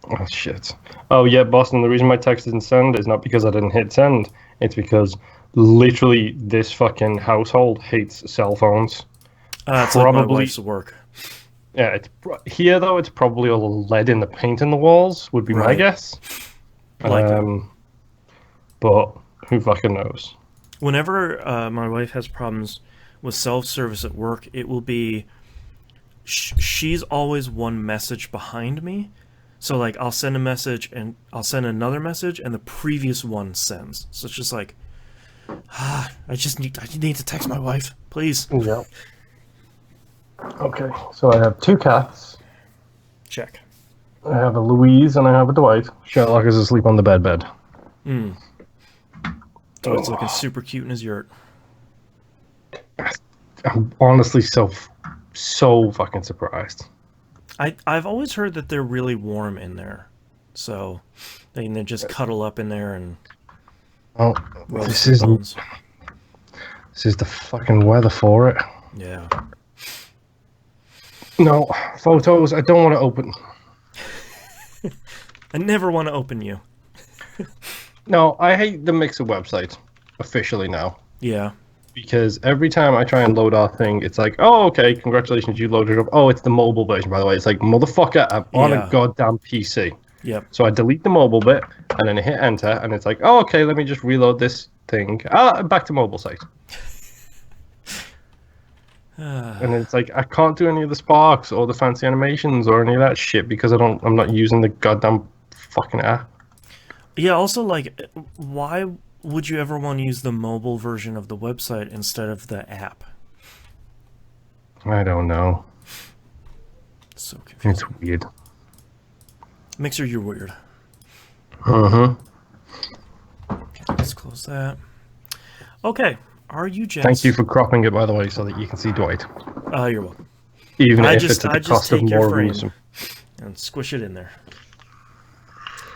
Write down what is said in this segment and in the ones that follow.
Oh shit. Oh yeah, Boston. The reason my text didn't send is not because I didn't hit send. It's because literally this fucking household hates cell phones. It's like my Probably, wife's work. yeah. Here though. It's probably all the lead in the paint in the walls. Would be my Right. guess. Likely. Um, but who fucking knows? Whenever my wife has problems with self-service at work, it will be she's always one message behind me. So like I'll send a message and I'll send another message and the previous one sends. So it's just like I need to text my wife, please. Yeah. Okay. So I have two cats. Check. I have a Louise and I have a Dwight. Sherlock is asleep on the bed. Hmm. Dwight's looking super cute in his yurt. I'm honestly so fucking surprised. I've always heard that they're really warm in there, so they can just cuddle up in there and Oh, roast this their is bones. this is the fucking weather for it. Yeah. No photos. I don't want to open. I never want to open you. No, I hate the Mixer website officially now Yeah. because every time I try and load our thing, it's like, oh, okay, congratulations, you loaded it up. Oh, it's the mobile version, by the way. It's like, motherfucker, I'm on a Yeah. goddamn PC. Yep. So I delete the mobile bit and then I hit enter, and it's like, oh, okay, let me just reload this thing. Ah, back to mobile site. And it's like I can't do any of the sparks or the fancy animations or any of that shit because I'm not using the goddamn fucking app. Yeah, also, like, why would you ever want to use the mobile version of the website instead of the app? I don't know. So It's confusing. weird. Mixer, you're weird. Uh-huh. Okay, let's close that. Okay, are you Thank you gents? for cropping it, by the way, so that you can see Dwight, You're welcome. even I if just it's at the I just cost of take your more of frame Newsom. and squish it in there.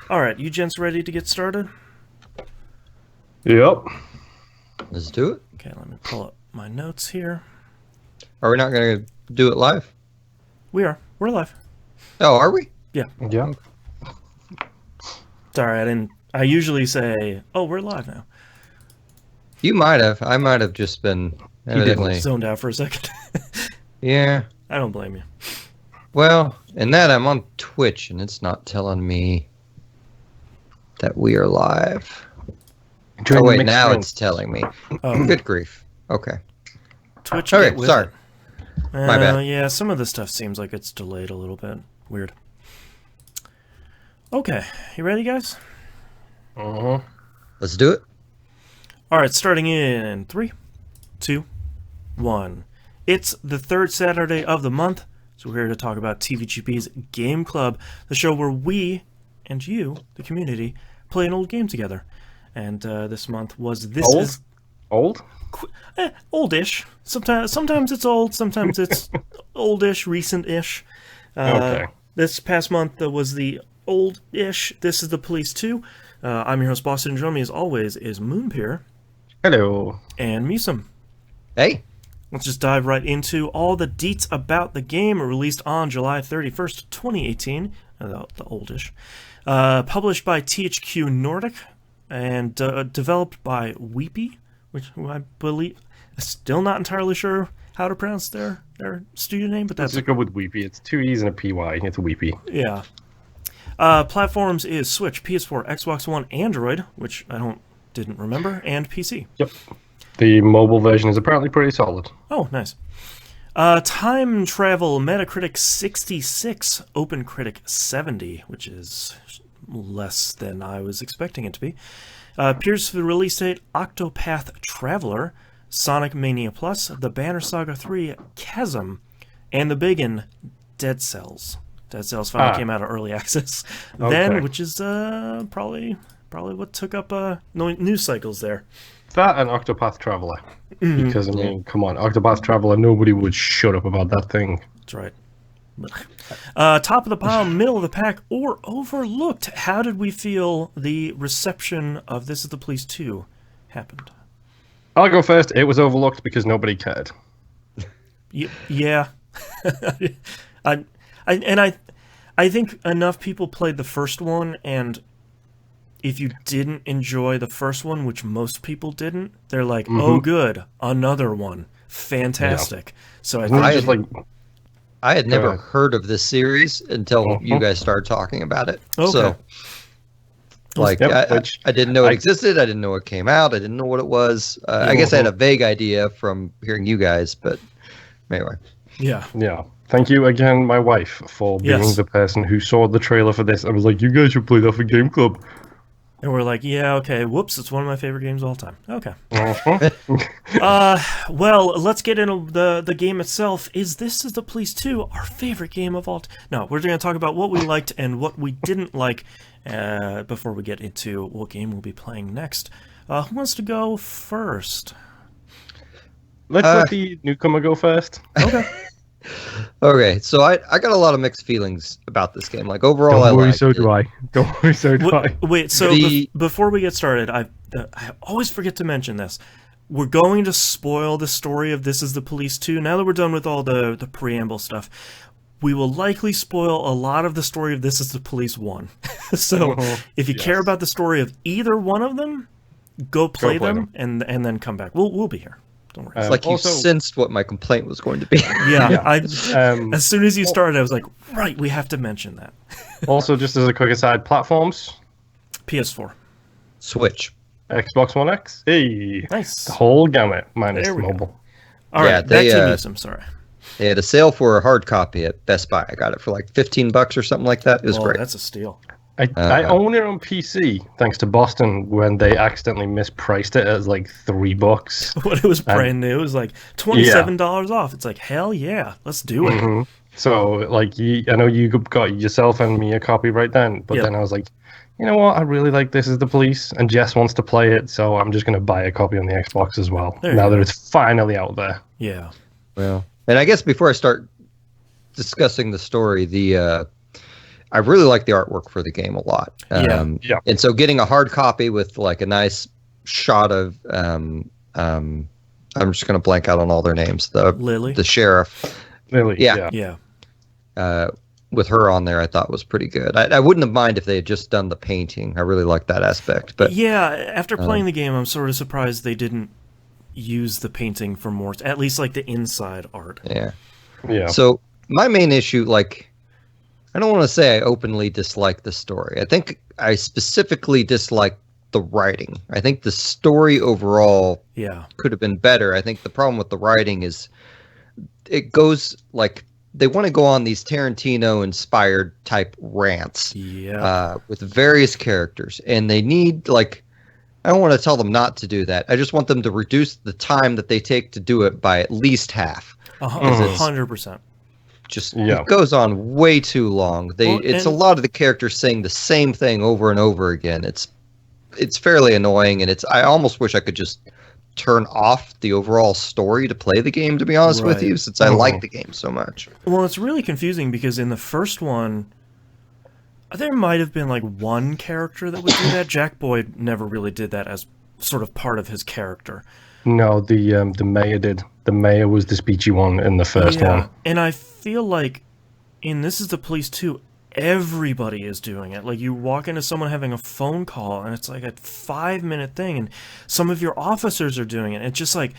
All right, you gents ready to get started? Yep. Let's do it. Okay, let me pull up my notes here. Are we not going to do it live? We're live. Oh, are we? Yeah. Yeah. Sorry, I didn't. I usually say, "Oh, we're live now." You might have. I might have just been evidently. Zoned out for a second. Yeah. I don't blame you. Well, in that I'm on Twitch and it's not telling me that we are live. During Oh the wait, mixed now drink. it's telling me. Oh, Good grief. Okay. Twitch. Okay, Get with sorry. it. My bad. Yeah, some of the stuff seems like it's delayed a little bit. Weird. Okay, you ready, guys? Uh-huh. Let's do it. All right, starting in 3, 2, 1. It's the third Saturday of the month, so we're here to talk about TVGP's Game Club, the show where we and you, the community, play an old game together. And this month was This Old? Is Old? Oldish. Sometimes it's old, sometimes it's oldish, recent-ish. Okay. This past month was the old-ish This Is the Police 2. I'm your host, Boston, and joining me as always is Moonpeer Hello. and Musum. Hey. Let's just dive right into all the deets about the game. Released on July 31st, 2018, the oldish. Published by THQ Nordic and developed by Weepy, who I believe, still not entirely sure how to pronounce their studio name, but Let's that's just go with Weepy. It's two E's and a PY. It's Weepy. yeah. Platforms is Switch, PS4, Xbox One, Android, which didn't remember, and PC. Yep. The mobile version is apparently pretty solid. Oh, nice. Time travel, Metacritic 66, OpenCritic 70, which is less than I was expecting it to be. Appears for the release date Octopath Traveler, Sonic Mania Plus, The Banner Saga 3, Chasm, and the biggin, Dead Cells. Dead Cells finally came out of early access then, Okay. which is probably what took up news cycles there. That and Octopath Traveler. Because, I Yeah. mean, come on, Octopath Traveler, nobody would shut up about that thing. That's right. Top of the pile, middle of the pack, or overlooked. How did we feel the reception of This Is the Police 2 happened? I'll go first. It was overlooked because nobody cared. Yeah. I I think enough people played the first one, and if you didn't enjoy the first one, which most people didn't, they're like, oh, good, another one. Fantastic. Yeah. So I had never heard of this series until you guys started talking about it. Okay. So, like, I didn't know it existed. I didn't know it came out. I didn't know what it was. I guess I had a vague idea from hearing you guys, but anyway. Yeah. Yeah. Thank you again, my wife, for being the person who saw the trailer for this. I was like, you guys should play that for Game Club. And we're like, yeah, okay, whoops, it's one of my favorite games of all time. Okay. Well, let's get into the game itself. This is the Police 2, our favorite game of all time? No, we're going to talk about what we liked and what we didn't like before we get into what game we'll be playing next. Who wants to go first? Let's let the newcomer go first. Okay. Okay, so I got a lot of mixed feelings about this game. Like, overall, Don't worry, so do I. Don't worry, so do I. Wait, so before we get started, I always forget to mention this. We're going to spoil the story of This is the Police 2. Now that we're done with all the preamble stuff, we will likely spoil a lot of the story of This is the Police 1. So if you care about the story of either one of them, go play them. And then come back. We'll be here. It's like you sensed what my complaint was going to be. Yeah. As soon as you started, I was like, right, we have to mention that. Also, just as a quick aside, platforms? PS4. Switch. Xbox One X? Hey. Nice. The whole gamut, minus mobile. All right, back to Newsom, sorry. They had a sale for a hard copy at Best Buy. I got it for like $15 or something like that. It was great. That's a steal. I own it on PC thanks to Boston when they accidentally mispriced it as like $3. When it was brand new, it was like $27 off. It's like, hell yeah, let's do it. Mm-hmm. So like, I know you got yourself and me a copy right then, but then I was like, you know what? I really like This is the Police, and Jess wants to play it, so I'm just going to buy a copy on the Xbox as well. Now that it's finally out there. Yeah. Well, and I guess before I start discussing the story, I really like the artwork for the game a lot. And so getting a hard copy with like a nice shot of, I'm just going to blank out on all their names. Lily, the sheriff. Lily. Yeah. With her on there, I thought was pretty good. I wouldn't have minded if they had just done the painting. I really like that aspect. But yeah, after playing the game, I'm sort of surprised they didn't use the painting for more, at least like the inside art. Yeah. So my main issue, like, I don't want to say I openly dislike the story. I think I specifically dislike the writing. I think the story overall could have been better. I think the problem with the writing is it goes like they want to go on these Tarantino-inspired type rants with various characters, and they need, like, I don't want to tell them not to do that. I just want them to reduce the time that they take to do it by at least half. 100%. It goes on way too long. It's a lot of the characters saying the same thing over and over again. It's fairly annoying, and I almost wish I could just turn off the overall story to play the game, to be honest with you, since I like the game so much. Well, it's really confusing because in the first one, there might have been like one character that would do that. Jack Boyd never really did that as sort of part of his character. No, the mayor did. The mayor was the speechy one in the first one. And I feel like in This is the Police 2, everybody is doing it. Like, you walk into someone having a phone call, and it's like a 5-minute thing, and some of your officers are doing it. It's just like,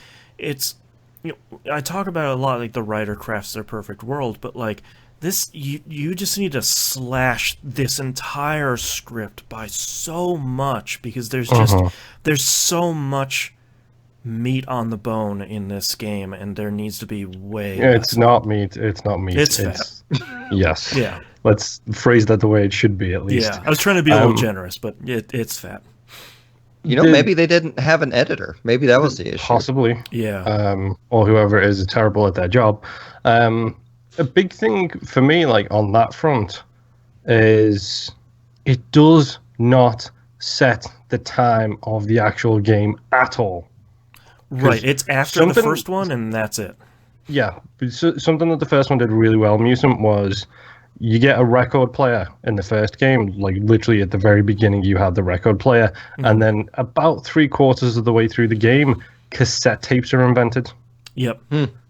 I talk about it a lot, like the writer crafts their perfect world, but like, this, you just need to slash this entire script by so much, because there's so much meat on the bone in this game, and there needs to be way less. It's not meat. It's fat. Yes. Yeah. Let's phrase that the way it should be, at least. Yeah, I was trying to be a little generous, but it's fat. Maybe they didn't have an editor. Maybe that was the issue. Possibly. Yeah. Or whoever is terrible at their job. A big thing for me, like, on that front, is it does not set the time of the actual game at all. Right, it's after the first one, and that's it. Yeah, something that the first one did really well, Mutant, was you get a record player in the first game. Like, literally at the very beginning, you had the record player, and then about 3/4 of the way through the game, cassette tapes are invented. Yep.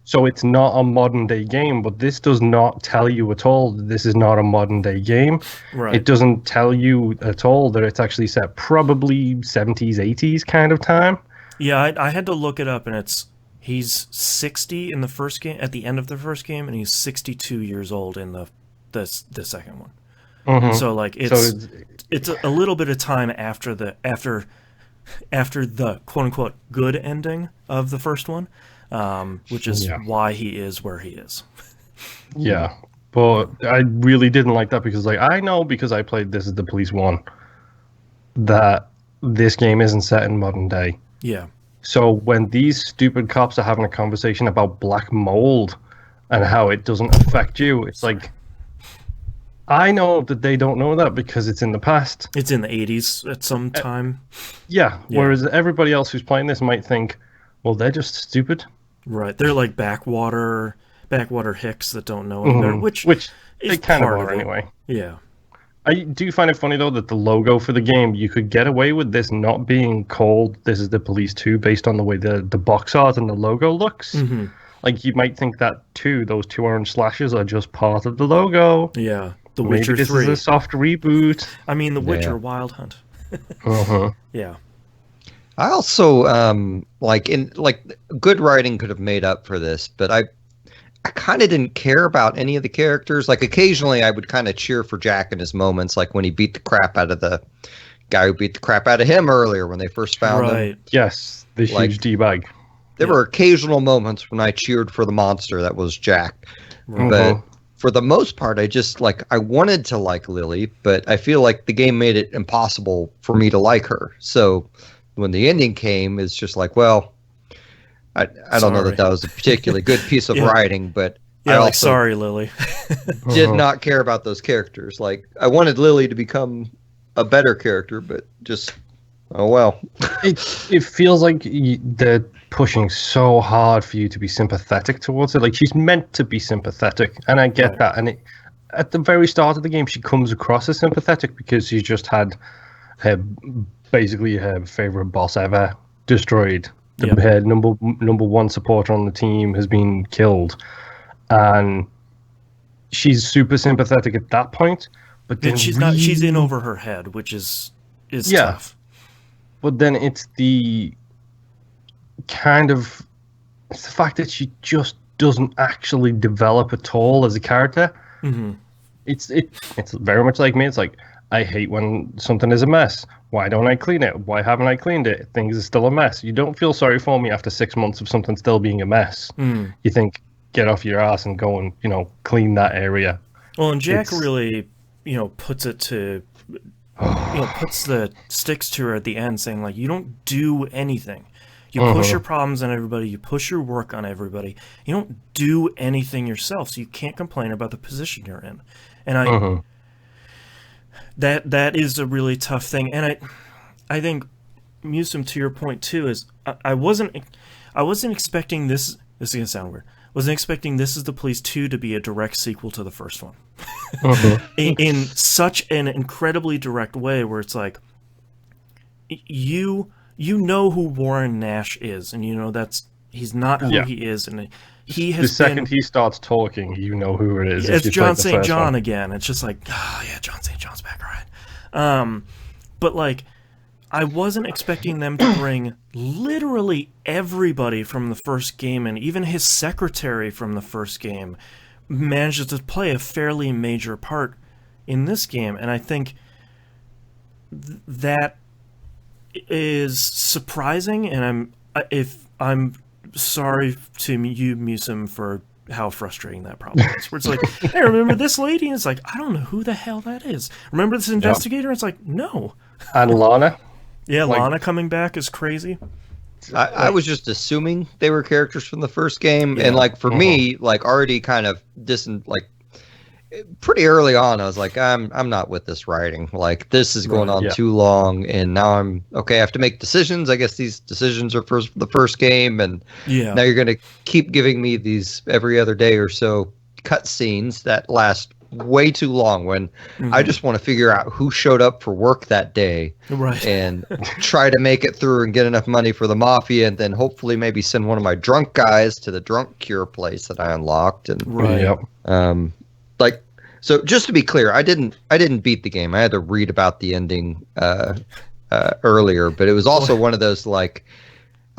So it's not a modern day game, but this does not tell you at all that this is not a modern day game. Right. It doesn't tell you at all that it's actually set probably 70s, 80s kind of time. Yeah, I had to look it up, and he's 60 in the first game, at the end of the first game, and he's 62 years old in the second one. Mm-hmm. So like it's a little bit of time after the quote unquote good ending of the first one, which is why he is where he is. Yeah, but I really didn't like that because like I know because I played This Is the Police 1 that this game isn't set in modern day. Yeah. So when these stupid cops are having a conversation about black mold and how it doesn't affect you, it's like, I know that they don't know that because it's in the past. It's in the 80s at some time. Yeah, whereas everybody else who's playing this might think, well, they're just stupid. Right, they're like backwater hicks that don't know any better, which they kind of are anyway. Yeah. I do find it funny, though, that the logo for the game, you could get away with this not being called This Is the Police 2 based on the way the box art and the logo looks. Mm-hmm. Like, you might think that, too, those two orange slashes are just part of the logo. Yeah, The Witcher 3. Maybe this is a soft reboot. I mean, The Witcher Wild Hunt. Yeah. I also, good writing could have made up for this, but I kind of didn't care about any of the characters. Like, occasionally I would kind of cheer for Jack in his moments, like when he beat the crap out of the guy who beat the crap out of him earlier when they first found him. Yes, the huge D-bag. There were occasional moments when I cheered for the monster that was Jack. But for the most part, I wanted to like Lily, but I feel like the game made it impossible for me to like her. So when the ending came, it's just like, well, I don't know that was a particularly good piece of writing, but I also sorry, Lily. did not care about those characters. Like, I wanted Lily to become a better character, but just, oh well. It feels like they're pushing so hard for you to be sympathetic towards her. Like, she's meant to be sympathetic, and I get that. And at the very start of the game, she comes across as sympathetic because she's just had basically her favorite boss ever destroyed. Her number one supporter on the team has been killed, and she's super sympathetic at that point. But then she's not. She's in over her head, which is tough. But then it's the fact that she just doesn't actually develop at all as a character. Mm-hmm. It's very much like me. It's like, I hate when something is a mess. Why don't I clean it? Why haven't I cleaned it? Things are still a mess. You don't feel sorry for me after 6 months of something still being a mess. You think, get off your ass and go and, clean that area. Well, and Jack really, puts it to, puts the sticks to her at the end, saying, like, you don't do anything. You push your problems on everybody. You push your work on everybody. You don't do anything yourself, so you can't complain about the position you're in. And That is a really tough thing, and I think, Musum, to your point too, is I wasn't expecting this. This is gonna sound weird. Wasn't expecting This Is the Police 2 to be a direct sequel to the first one, in such an incredibly direct way, where it's like, you know who Warren Nash is, and he's not who he is, and he has. The second he starts talking, you know who it is. It's John St. John again. It's just like, John St. John's back, all right. But like, I wasn't expecting them to bring literally everybody from the first game, and even his secretary from the first game manages to play a fairly major part in this game, and I think that is surprising. And I'm sorry to you, Musum, for how frustrating that probably is. Where it's like, hey, remember this lady? And it's like, I don't know who the hell that is. Remember this investigator? It's like, no. And Lana? Yeah, Lana coming back is crazy. I was just assuming they were characters from the first game, and like for me, like already kind of pretty early on, I was like, I'm not with this writing. Like, this is going on too long, and now I'm okay. I have to make decisions. I guess these decisions are for the first game, and now you're going to keep giving me these every other day or so cutscenes that last way too long when I just want to figure out who showed up for work that day, Right. and try to make it through and get enough money for the mafia, and then hopefully maybe send one of my drunk guys to the drunk cure place that I unlocked. And Right. Yep. like, so just to be clear, I didn't beat the game. I had to read about the ending earlier, but it was also one of those, like,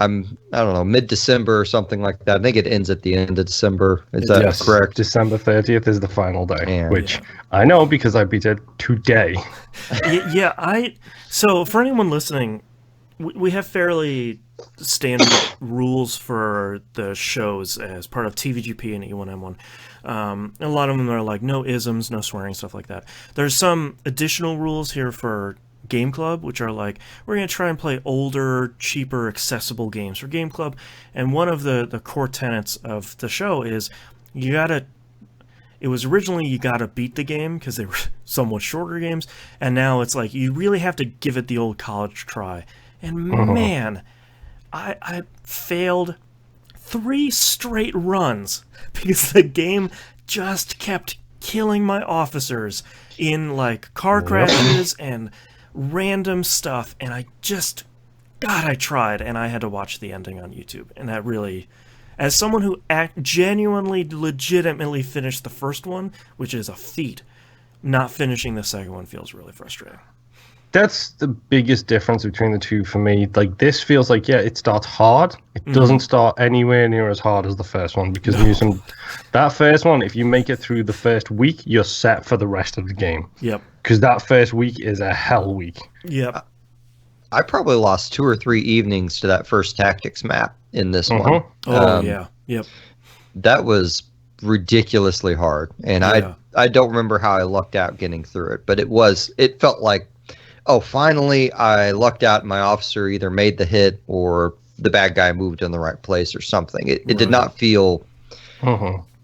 I don't know, mid-December or something like that. I think it ends at the end of December. Is that correct? December 30th is the final day, Man. which I know because I beat it today. So for anyone listening, we have fairly standard rules for the shows as part of TVGP and E1M1. A lot of them are like no isms, no swearing, stuff like that. There's some additional rules here for Game Club, which are like, we're going to try and play older, cheaper, accessible games for Game Club. And one of the core tenets of the show is it was originally you gotta beat the game because they were somewhat shorter games, and now it's like you really have to give it the old college try. And man, I failed 3 straight runs because the game just kept killing my officers in like car crashes and random stuff, and I tried, and I had to watch the ending on YouTube, and that really, as someone who genuinely, legitimately finished the first one, which is a feat, not finishing the second one feels really frustrating. That's the biggest difference between the two for me. Like, this feels like, it starts hard. It doesn't start anywhere near as hard as the first one, because that first one, if you make it through the first week, you're set for the rest of the game. Yep. Because that first week is a hell week. Yep. I probably lost 2 or 3 evenings to that first tactics map in this one. Oh, yeah. Yep. That was ridiculously hard, and I don't remember how I lucked out getting through it, but it felt like, oh, finally I lucked out, and my officer either made the hit or the bad guy moved in the right place or something. It did not feel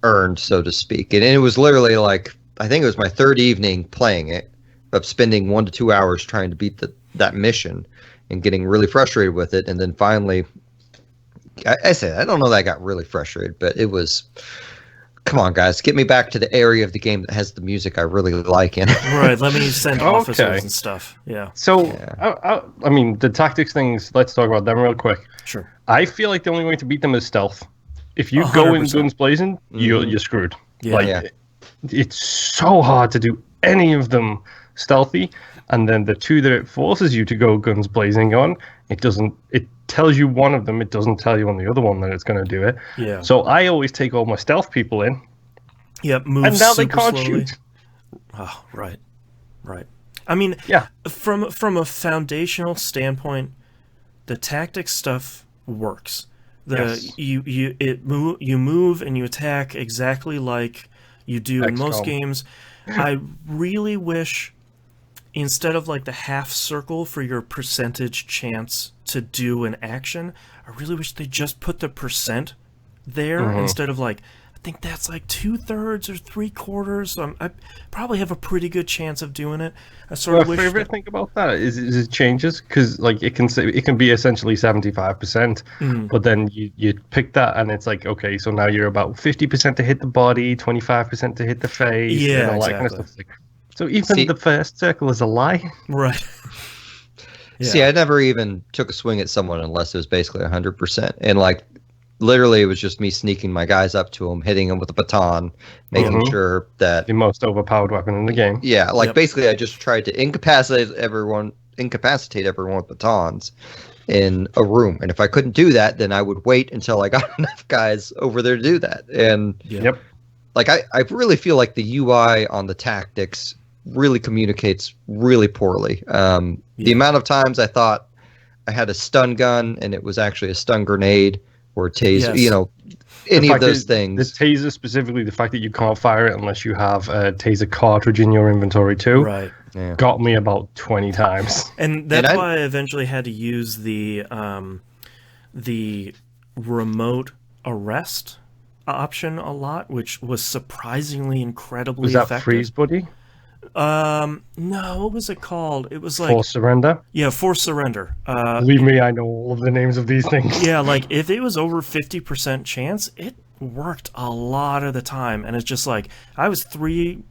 earned, so to speak. And it was literally like, I think it was my 3rd evening playing it, of spending 1 to 2 hours trying to beat that mission and getting really frustrated with it. And then finally, I don't know that I got really frustrated, but it was, come on, guys, get me back to the area of the game that has the music I really like in it. Right, let me send officers and stuff. Yeah. So, I mean, the tactics things, let's talk about them real quick. Sure. I feel like the only way to beat them is stealth. If you go in guns blazing, you're screwed. Yeah. It's so hard to do any of them stealthy, and then the 2 that it forces you to go guns blazing on, it tells you one of them, it doesn't tell you on the other one that it's going to do it. Yeah. So I always take all my stealth people in. Yep, move and now they super can't slowly. shoot. Oh, right. I mean, from a foundational standpoint, the tactics stuff works. You move and you attack exactly like you do in most games. I really wish, instead of like the half circle for your percentage chance to do an action, I really wish they just put the percent there instead of like, I think that's like 2/3 or 3/4. So I probably have a pretty good chance of doing it. I sort of wish. My favorite thing about that is it changes, because like it can be essentially 75%, but then you pick that and it's like, okay, so now you're about 50% to hit the body, 25% to hit the face, and all that kind of stuff. So even the first circle is a lie. Right. See, I never even took a swing at someone unless it was basically 100%. And like, literally, it was just me sneaking my guys up to them, hitting them with a baton, making sure that... The most overpowered weapon in the game. Yeah, like basically I just tried to incapacitate everyone with batons in a room. And if I couldn't do that, then I would wait until I got enough guys over there to do that. And like, I really feel like the UI on the tactics really communicates really poorly. The amount of times I thought I had a stun gun and it was actually a stun grenade or a taser, any of those things. The taser specifically, the fact that you can't fire it unless you have a taser cartridge in your inventory too, got me about 20 times. And that's why I eventually had to use the remote arrest option a lot, which was surprisingly incredibly effective. Was that Freeze Buddy? No, what was it called? It was like Forced Surrender? Yeah, Forced Surrender. Believe me, I know all of the names of these things. Yeah, like if it was over 50% chance, worked a lot of the time, and it's just like I was 3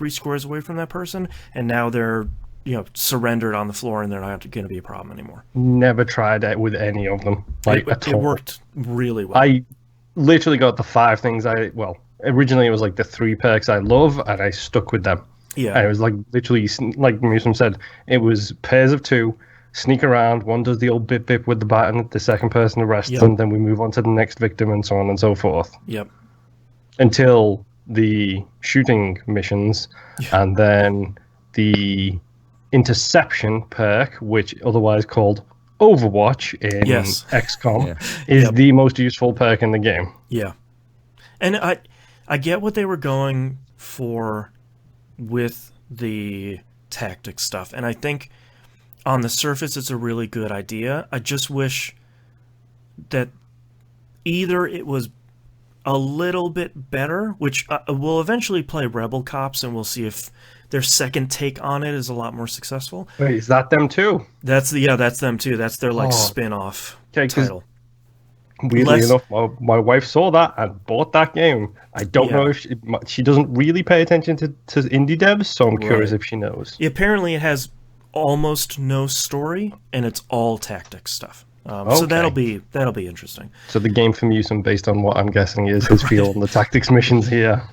squares away from that person, and now they're surrendered on the floor, and they're not going to be a problem anymore. Never tried it with any of them. It worked really well. I literally got the 5 things originally it was like the 3 perks I love, and I stuck with them. Yeah. And it was like literally, like Musum said, it was pairs of 2, sneak around, one does the old bip bip with the baton, the second person arrests them, then we move on to the next victim, and so on and so forth. Yep. Until the shooting missions, and then the interception perk, which otherwise called Overwatch in XCOM, is the most useful perk in the game. Yeah. And I get what they were going for with the tactics stuff, and I think on the surface it's a really good idea. I just wish that either it was a little bit better, which we'll eventually play Rebel Cops, and we'll see if their second take on it is a lot more successful. Wait, is that them too? That's them too. That's their spin-off title. Weirdly enough, my wife saw that and bought that game. I don't know if she doesn't really pay attention to indie devs, so I'm curious if she knows. Apparently it has almost no story, and it's all tactics stuff. So that'll be interesting. So the game from Musum, based on what I'm guessing, is his feel on the tactics missions here.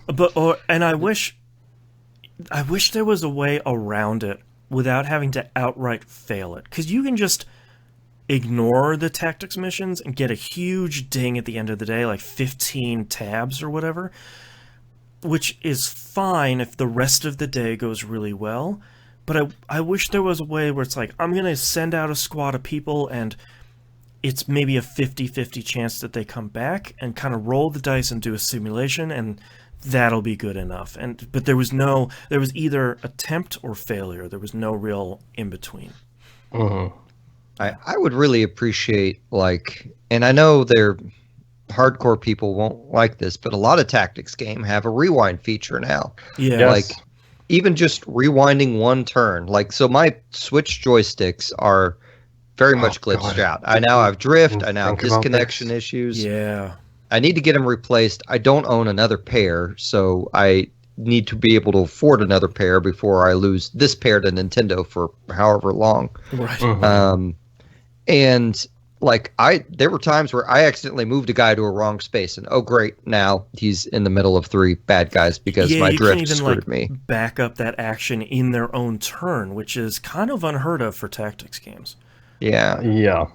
And I wish there was a way around it without having to outright fail it, because you can just ignore the tactics missions and get a huge ding at the end of the day, like 15 tabs or whatever, which is fine if the rest of the day goes really well. But I wish there was a way where it's like, I'm going to send out a squad of people, and it's maybe a 50-50 chance that they come back, and kind of roll the dice and do a simulation, and that'll be good enough. But there was either attempt or failure. There was no real in-between. Mm-hmm. I would really appreciate, and I know they're hardcore people won't like this, but a lot of tactics game have a rewind feature now. Yeah. Yes. Even just rewinding one turn. So my Switch joysticks are very much glitched out. I now have drift. I now have disconnection issues. Yeah. I need to get them replaced. I don't own another pair, so I need to be able to afford another pair before I lose this pair to Nintendo for however long. Right. Mm-hmm. And there were times where I accidentally moved a guy to a wrong space, and oh great, now he's in the middle of 3 bad guys because my drift screwed me. Back up that action in their own turn, which is kind of unheard of for tactics games. Yeah. Yeah.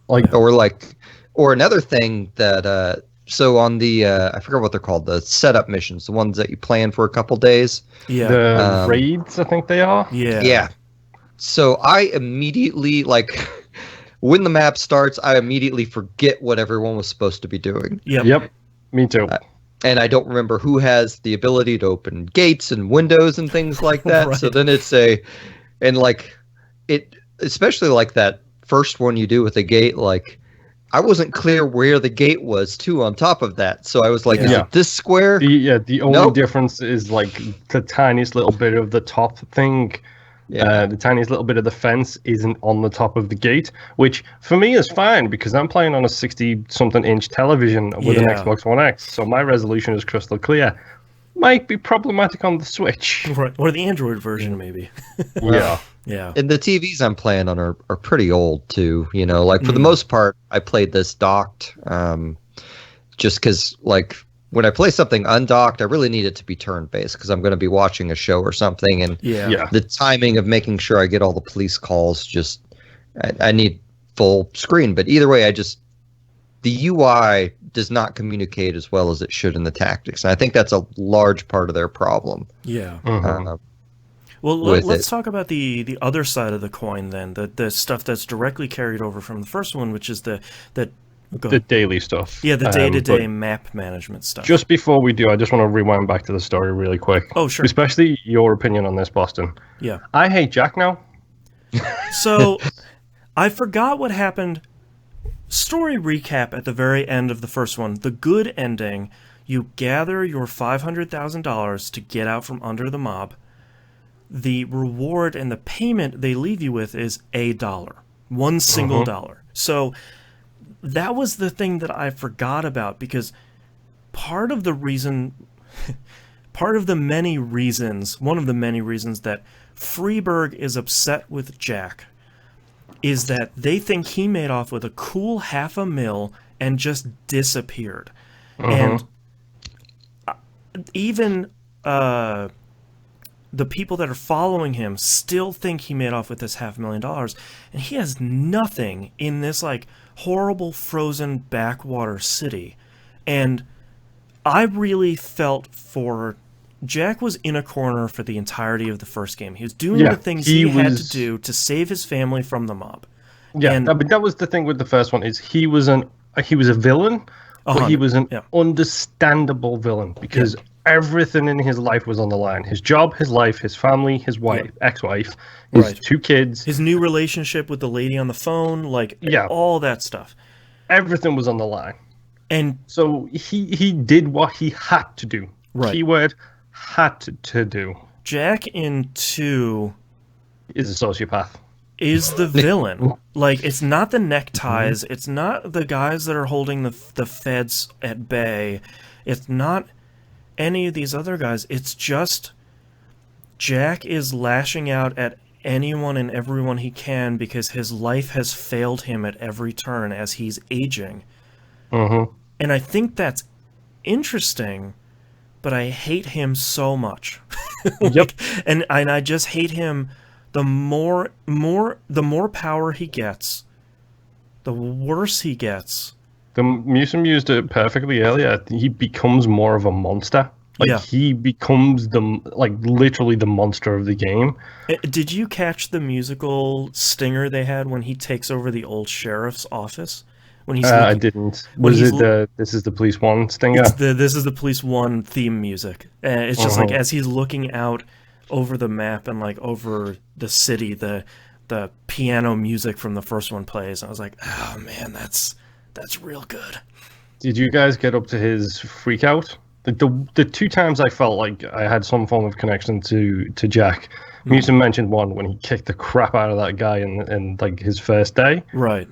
Or another thing that so on the I forget what they're called, the setup missions, the ones that you plan for a couple days. Yeah. The raids, I think they are. Yeah. Yeah. So I immediately when the map starts, I immediately forget what everyone was supposed to be doing. Yep. Me too. And I don't remember who has the ability to open gates and windows and things like that. Right. So then especially that first one you do with the gate, I wasn't clear where the gate was too on top of that. So I was like, is it this square? The only difference is the tiniest little bit of the top thing. Yeah. The tiniest little bit of the fence isn't on the top of the gate, which for me is fine because I'm playing on a 60-something inch television with an Xbox One X, so my resolution is crystal clear. Might be problematic on the Switch. Right. Or the Android version, maybe. Yeah. Yeah. And the TVs I'm playing on are pretty old, too. For the most part, I played this docked just because, when I play something undocked, I really need it to be turn-based because I'm going to be watching a show or something, and the timing of making sure I get all the police calls, I need full screen. But either way, the UI does not communicate as well as it should in the tactics, and I think that's a large part of their problem. Yeah. Mm-hmm. Well, let's talk about the other side of the coin then, the stuff that's directly carried over from the first one, which is the daily stuff. Yeah, the day-to-day map management stuff. Just before we do, I just want to rewind back to the story really quick. Oh, sure. Especially your opinion on this, Boston. Yeah. I hate Jack now. So, I forgot what happened. Story recap at the very end of the first one. The good ending, you gather your $500,000 to get out from under the mob. The reward and the payment they leave you with is $1. $1 single dollar. So that was the thing that I forgot about, because part of the reason, one of the many reasons that Freeburg is upset with Jack is that they think he made off with a cool $500,000 and just disappeared. And even the people that are following him still think he made off with this $500,000, and he has nothing in this like horrible frozen backwater city. And I really felt for Jack was in a corner for the entirety of the first game. He was doing the things he had to do to save his family from the mob. Yeah, but that was the thing with the first one, is he was a villain, but he was an understandable villain, because everything in his life was on the line. His job, his life, his family, his wife, ex-wife, his 2 kids. His new relationship with the lady on the phone, all that stuff. Everything was on the line. And so he did what he had to do. Right. Keyword, had to do. Jack in 2 is a sociopath. Is the villain. Like, it's not the neckties. It's not the guys that are holding the feds at bay. It's not any of these other guys. It's just Jack is lashing out at anyone and everyone he can because his life has failed him at every turn as he's aging. And I think that's interesting, but I hate him so much. And I just hate him. The more power he gets, the worse he gets. The Musim used it perfectly earlier. He becomes more of a monster. He becomes literally the monster of the game. Did you catch the musical stinger they had when he takes over the old sheriff's office? When he's I didn't. Was it the This Is the Police 1 stinger? It's the This Is the Police 1 theme music. It's just like as he's looking out over the map and like over the city, the piano music from the first one plays. I was like, oh man, that's real good. Did you guys get up to his freak out? The 2 times I felt like I had some form of connection to Jack. Musim mentioned one when he kicked the crap out of that guy in like his first day. Right.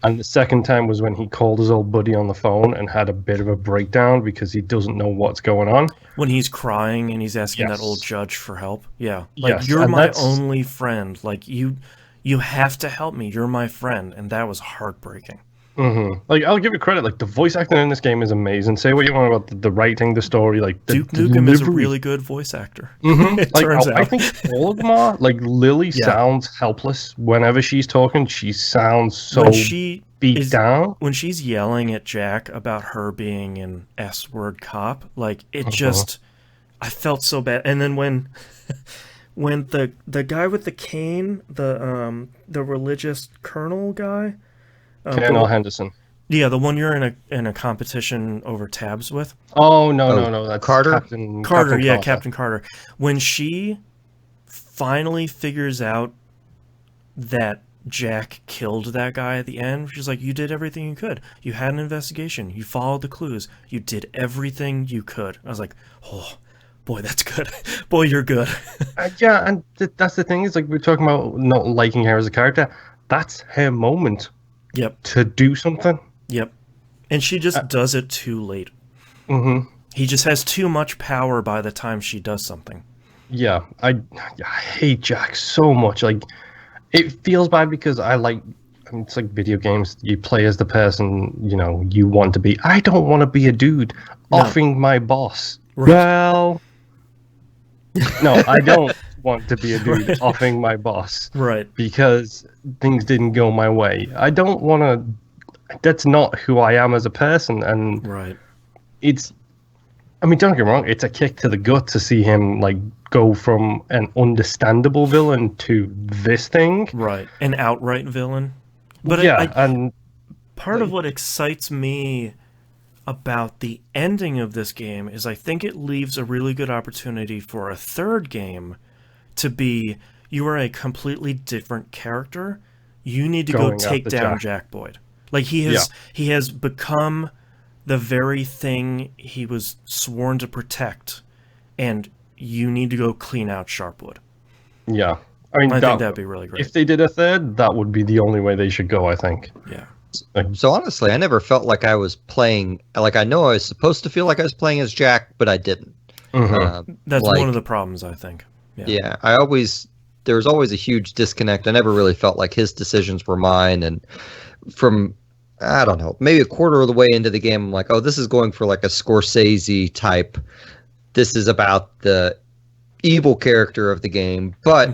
And the second time was when he called his old buddy on the phone and had a bit of a breakdown because he doesn't know what's going on. When he's crying and he's asking that old judge for help. Yeah. Like, you're my only friend. Like, you have to help me. You're my friend. And that was heartbreaking. Like, I'll give you credit. Like, the voice acting in this game is amazing. Say what you want about the writing, the story. Like, Duke Nukem is a really good voice actor. It turns out. I think all of them are. Like, Lily sounds helpless whenever she's talking. She sounds so beat down. When she's yelling at Jack about her being an S-word cop, like, it just... I felt so bad. And then when the guy with the cane, the religious colonel guy... Colonel Henderson. Yeah, the one you're in a competition over tabs with. Oh no, that's Carter. Captain Carter. When she finally figures out that Jack killed that guy at the end, she's like, "You did everything you could. You had an investigation. You followed the clues. You did everything you could." I was like, "Oh, boy, that's good. Boy, you're good." Yeah, and that's the thing is, like, we're talking about not liking her as a character. That's her moment. Yep. To do something. Yep. And she just does it too late. He just has too much power by the time she does something. Yeah, I hate Jack so much. Like, it feels bad because it's like video games. You play as the person, you want to be. I don't want to be a dude offing my boss. Right. Well, no, I don't want to be a dude offing my boss. Right. Because things didn't go my way. I don't want to... That's not who I am as a person. And right. Don't get me wrong, it's a kick to the gut to see him, like, go from an understandable villain to this thing. Right. An outright villain. But part of what excites me about the ending of this game is I think it leaves a really good opportunity for a third game to be, you are a completely different character. You need to go take down Jack Boyd. Like, he has become the very thing he was sworn to protect, and you need to go clean out Sharpwood. Yeah. I think that'd be really great. If they did a third, that would be the only way they should go, I think. Yeah. So honestly, I never felt like I was playing. Like I know I was supposed to feel like I was playing as Jack, but I didn't. That's one of the problems, I think. Yeah, there was always a huge disconnect. I never really felt like his decisions were mine, and from I don't know, maybe a quarter of the way into the game, I'm like, oh, this is going for like a Scorsese type. This is about the evil character of the game, but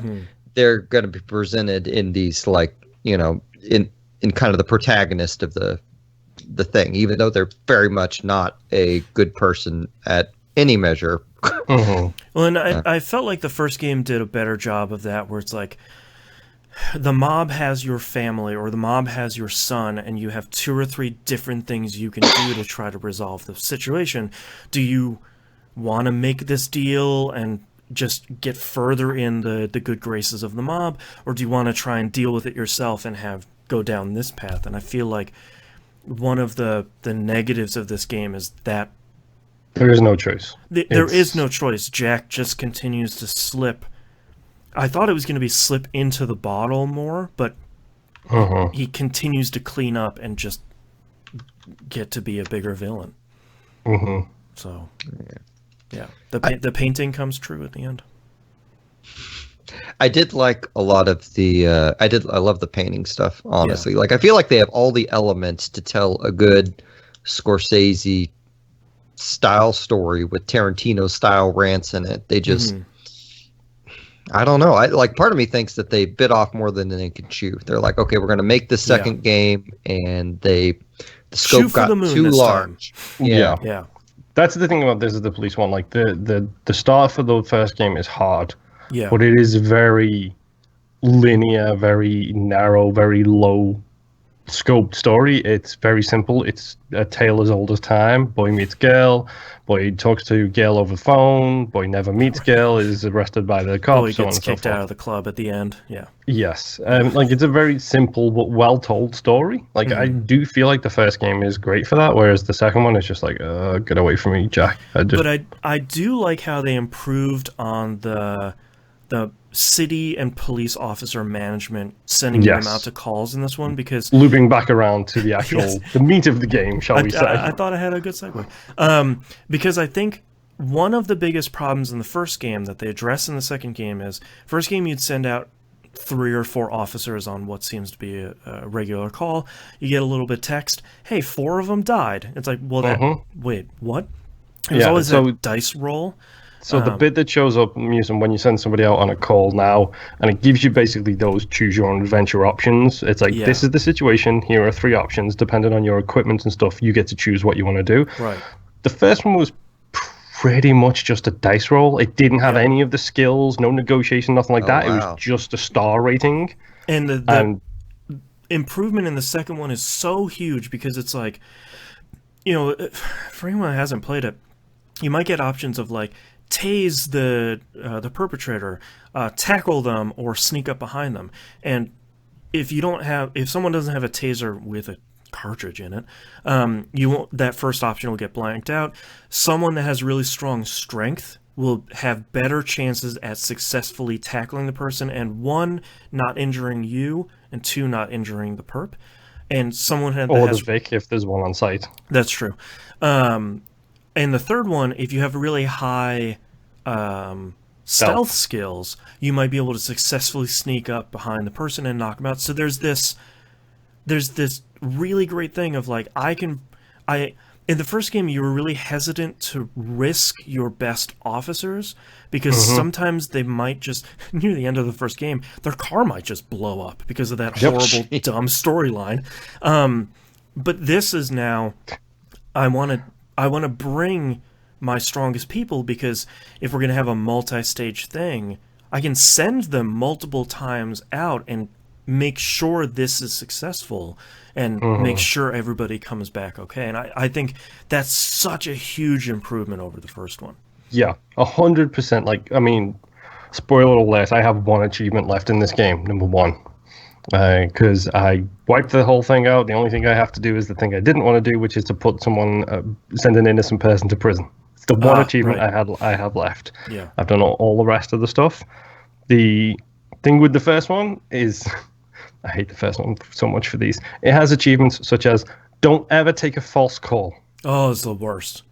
they're going to be presented in these like, you know, in kind of the protagonist of the thing, even though they're very much not a good person at any measure. Well, and I felt like the first game did a better job of that, where it's like the mob has your family or the mob has your son, and you have 2 or 3 different things you can do to try to resolve the situation. Do you want to make this deal and just get further in the good graces of the mob, or do you want to try and deal with it yourself and go down this path? And I feel like one of the negatives of this game is that there is no choice. There is no choice. Jack just continues to slip. I thought it was going to be slip into the bottle more, but he continues to clean up and just get to be a bigger villain. So, yeah, the painting comes true at the end. I did like a lot of the. I love the painting stuff. Honestly, like I feel like they have all the elements to tell a good Scorsese style story with Tarantino style rants in it. They just. I don't know. Part of me thinks that they bit off more than they could chew. They're like, okay, we're going to make the second game, and the scope got too large. Yeah. That's the thing about this is the police one. Like the start for the first game is hard, but it is very linear, very narrow, very low scoped story. It's very simple. It's a tale as old as time. Boy meets girl. Boy talks to girl over the phone. Boy never meets girl. Is arrested by the cops. Boy gets kicked out of the club at the end. Yeah. Yes. Like it's a very simple but well told story. Like I do feel like the first game is great for that, whereas the second one is just like, get away from me, Jack. But I do like how they improved on the city and police officer management sending them out to calls in this one, because looping back around to the actual the meat of the game, shall we say. I thought I had a good segue. Because I think one of the biggest problems in the first game that they address in the second game is, first game you'd send out 3 or 4 officers on what seems to be a regular call. You get a little bit of text, hey, 4 of them died. It's like, well, wait, what? There's always a dice roll. So the bit that shows up when you send somebody out on a call now, and it gives you basically those choose your own adventure options. It's like, this is the situation. Here are 3 options. Depending on your equipment and stuff, you get to choose what you want to do. Right. The first one was pretty much just a dice roll. It didn't have any of the skills, no negotiation, nothing like that. Wow. It was just a star rating. And the improvement in the second one is so huge, because it's like, you know, for anyone that hasn't played it, you might get options of like, tase the perpetrator, tackle them, or sneak up behind them. And if someone doesn't have a taser with a cartridge in it, that first option will get blanked out. Someone that has really strong strength will have better chances at successfully tackling the person, and 1, not injuring you, and 2, not injuring the perp. And someone the Vic, if there's one on site. That's true. And the third one, if you have really high stealth skills, you might be able to successfully sneak up behind the person and knock them out. So there's this really great thing of like, in the first game you were really hesitant to risk your best officers, because sometimes they might just, near the end of the first game, their car might just blow up because of that horrible, dumb storyline. But this is now, I want to bring my strongest people, because if we're going to have a multi-stage thing, I can send them multiple times out and make sure this is successful and make sure everybody comes back okay. And I think that's such a huge improvement over the first one. Yeah, 100%. Like, I mean, spoiler alert, I have 1 achievement left in this game, number 1. Because I wiped the whole thing out. The only thing I have to do is the thing I didn't want to do, which is to put send an innocent person to prison. It's the 1 achievement I have left. Yeah. I've done all the rest of the stuff. The thing with the first one is I hate the first one so much for these. It has achievements such as don't ever take a false call. Oh, it's the worst.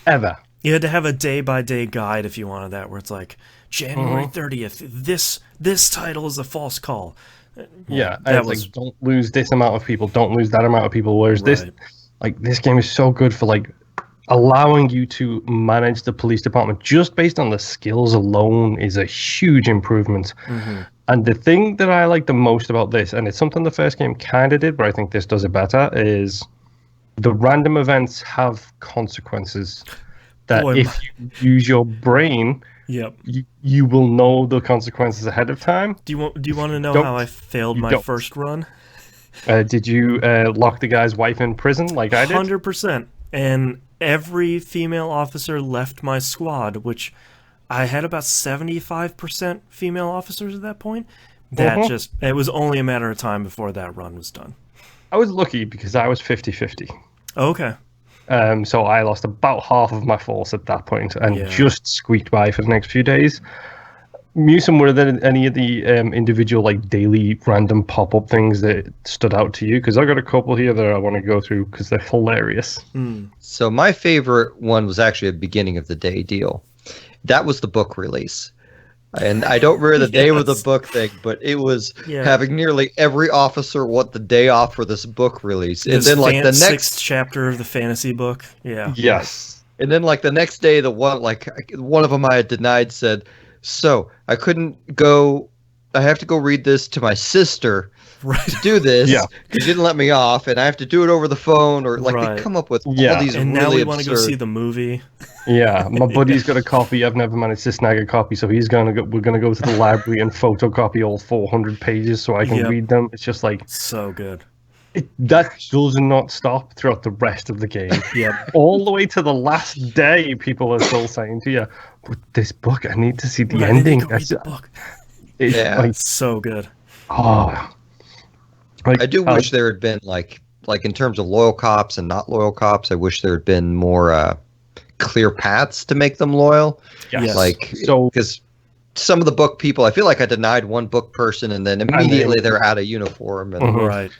Ever. You had to have a day-by-day guide if you wanted that, where it's like, January 30th, this title is a false call. Yeah, that was like, don't lose this amount of people, don't lose that amount of people. Whereas this game is so good for like allowing you to manage the police department just based on the skills alone is a huge improvement. And the thing that I like the most about this, and it's something the first game kind of did, but I think this does it better, is the random events have consequences. That if you use your brain, you will know the consequences ahead of time. Do you want to know how I failed my first run? Did you lock the guy's wife in prison like I did? 100%. And every female officer left my squad, which I had about 75% female officers at that point. It was only a matter of time before that run was done. I was lucky because I was 50-50. Okay. So I lost about half of my force at that point and just squeaked by for the next few days. Musin, were there any of the individual like daily random pop-up things that stood out to you? Because I got a couple here that I want to go through because they're hilarious. So my favorite one was actually a beginning of the day deal. That was the book release. And I don't remember the name of the book thing, but it was having nearly every officer want the day off for this book release. And then like the next 6th chapter of the fantasy book. Yeah. Yes. And then like the next day, the one of them I had denied said, so I couldn't go. I have to go read this to my sister to do this. She didn't let me off, and I have to do it over the phone, or like they come up with all these and really now we absurd... want to go see the movie. Yeah, my buddy's got a copy. I've never managed to snag a copy, so we're gonna go to the library and photocopy all 400 pages so I can read them. It's just like so good. That does not stop throughout the rest of the game. All the way to the last day, people are still saying to you, "But this book, I need to see the ending." Read the book. It's so good. Oh, I do wish there had been like in terms of loyal cops and not loyal cops. I wish there had been more clear paths to make them loyal. Yes. Like because some of the book people, I feel like I denied one book person and then immediately they're out of uniform. And, Right.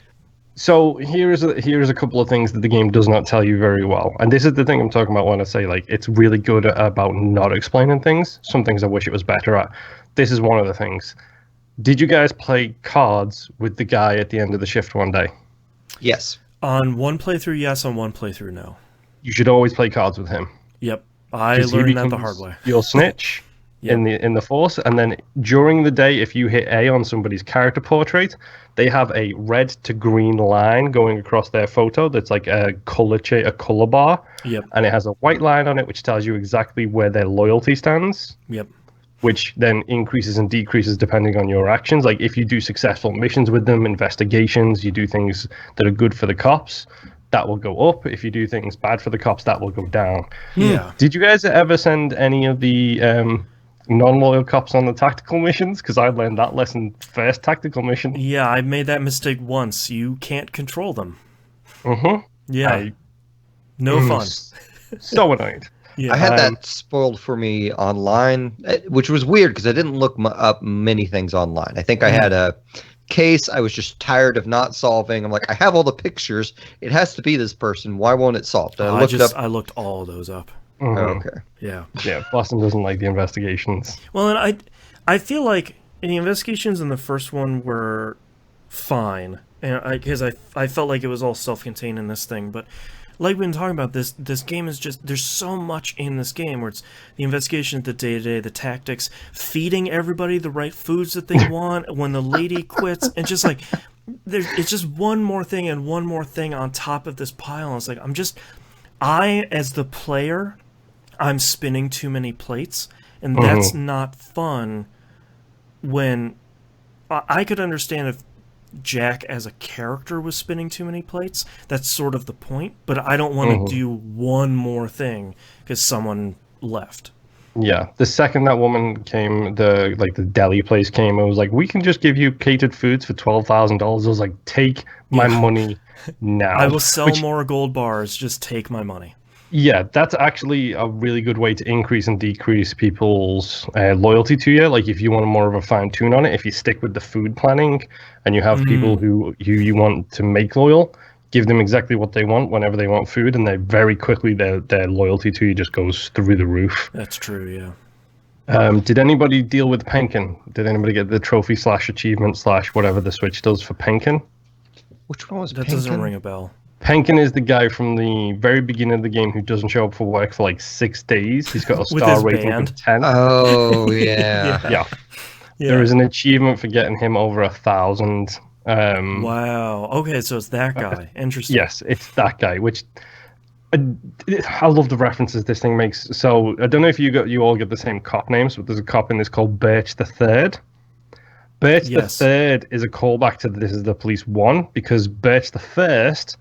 So here's a couple of things that the game does not tell you very well, and this is the thing I'm talking about when I say like it's really good about not explaining things. Some things I wish it was better at. This is one of the things. Did you guys play cards with the guy at the end of the shift one day? Yes. On one playthrough, yes. On one playthrough, no. You should always play cards with him. Yep, I learned that the hard way. You'll snitch in the force, and then during the day, if you hit A on somebody's character portrait, they have a red to green line going across their photo. That's like a color bar. Yep. And it has a white line on it, which tells you exactly where their loyalty stands. Yep. Which then increases and decreases depending on your actions. Like if you do successful missions with them, investigations, you do things that are good for the cops, that will go up. If you do things bad for the cops, that will go down. Yeah. Did you guys ever send any of the non-loyal cops on the tactical missions? Because I learned that lesson first tactical mission. Yeah, I made that mistake once. You can't control them. Yeah. No fun. So annoyed. I had that spoiled for me online, which was weird because I didn't look up many things online. I think I had a case I was just tired of not solving. I'm like, I have all the pictures. It has to be this person. Why won't it solve? I looked all of those up. Oh, okay. Yeah. Yeah, Boston doesn't like the investigations. Well, and I feel like the investigations in the first one were fine, and because I felt like it was all self-contained in this thing, but like we've been talking about, this game is just, there's so much in this game where it's the investigation, the day-to-day, the tactics, feeding everybody the right foods that they want when the lady quits, and just like it's just one more thing and one more thing on top of this pile. And it's like I as the player, I'm spinning too many plates, and that's not fun. When I could understand if Jack as a character was spinning too many plates, that's sort of the point, but I don't want to do one more thing because someone left. Yeah, the second that woman came, the deli place came, it was like, we can just give you catered foods for $12,000. I was like, take my money now. I will sell more gold bars, just take my money. Yeah, that's actually a really good way to increase and decrease people's loyalty to you. Like if you want more of a fine tune on it, if you stick with the food planning and you have people who you want to make loyal, give them exactly what they want whenever they want food, and they very quickly their loyalty to you just goes through the roof. That's true, yeah. Did anybody deal with Penkin? Did anybody get the trophy / achievement / whatever the Switch does for Penkin? Which one was That Penkin? doesn't ring a bell. Penkin is the guy from the very beginning of the game who doesn't show up for work for like 6 days. He's got a With star his rating band? of 10. Oh, yeah. Yeah. There is an achievement for getting him over 1,000. Wow. Okay, so it's that guy. Interesting. Yes, it's that guy, which I love the references this thing makes. So I don't know if you all get the same cop names, but there's a cop in this called Birch the Third. Birch the Third is a callback to This Is the Police 1, because Birch the First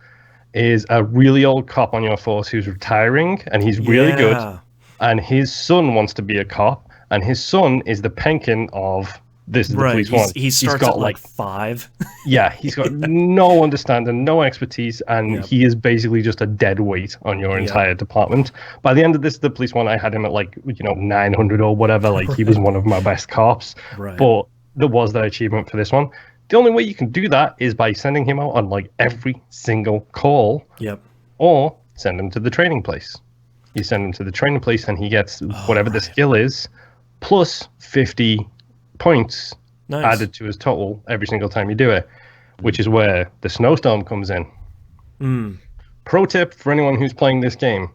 is a really old cop on your force who's retiring, and he's really good, and his son wants to be a cop, and his son is the Penkin of This Is the Police 1. He starts at like 5. Yeah, he's got no understanding, no expertise, and he is basically just a dead weight on your entire department. By the end of This Is the Police 1, I had him at 900 or whatever. Like he was one of my best cops. Right. But there was that achievement for this one. The only way you can do that is by sending him out on every single call. Yep. Or send him to the training place. You send him to the training place and he gets whatever the skill is, plus 50 points added to his total every single time you do it, which is where the snowstorm comes in. Pro tip for anyone who's playing this game: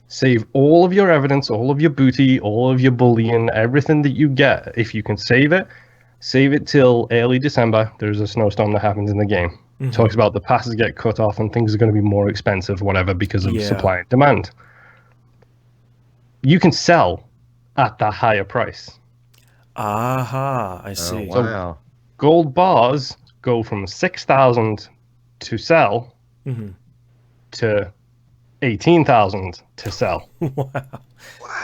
save all of your evidence, all of your booty, all of your bullion, everything that you get. If you can save it till early December. There's a snowstorm that happens in the game. Talks about the passes get cut off and things are going to be more expensive, whatever, because of supply and demand. You can sell at that higher price. Aha, I see. Oh, wow. So gold bars go from 6,000 to sell to 18,000 to sell. Wow.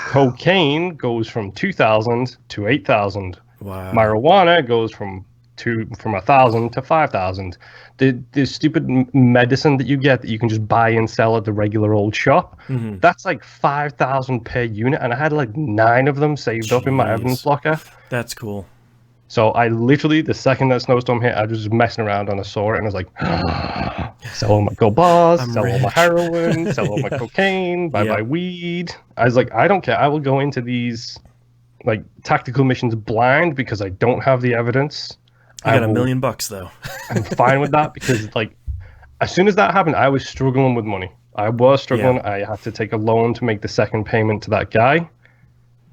Cocaine goes from 2,000 to 8,000. Wow. Marijuana goes from 1,000 to 5,000. The stupid medicine that you get that you can just buy and sell at the regular old shop, that's like 5,000 per unit, and I had 9 of them saved up in my evidence locker. That's cool. So I literally, the second that snowstorm hit, I was just messing around on a sword, and I was like, sell all my gold bars, sell all my heroin, sell all my cocaine, buy weed. I was like, I don't care. I will go into these tactical missions blind because I don't have the evidence. I got $1 million though. I'm fine with that because as soon as that happened, I was struggling with money. I was struggling. I had to take a loan to make the second payment to that guy.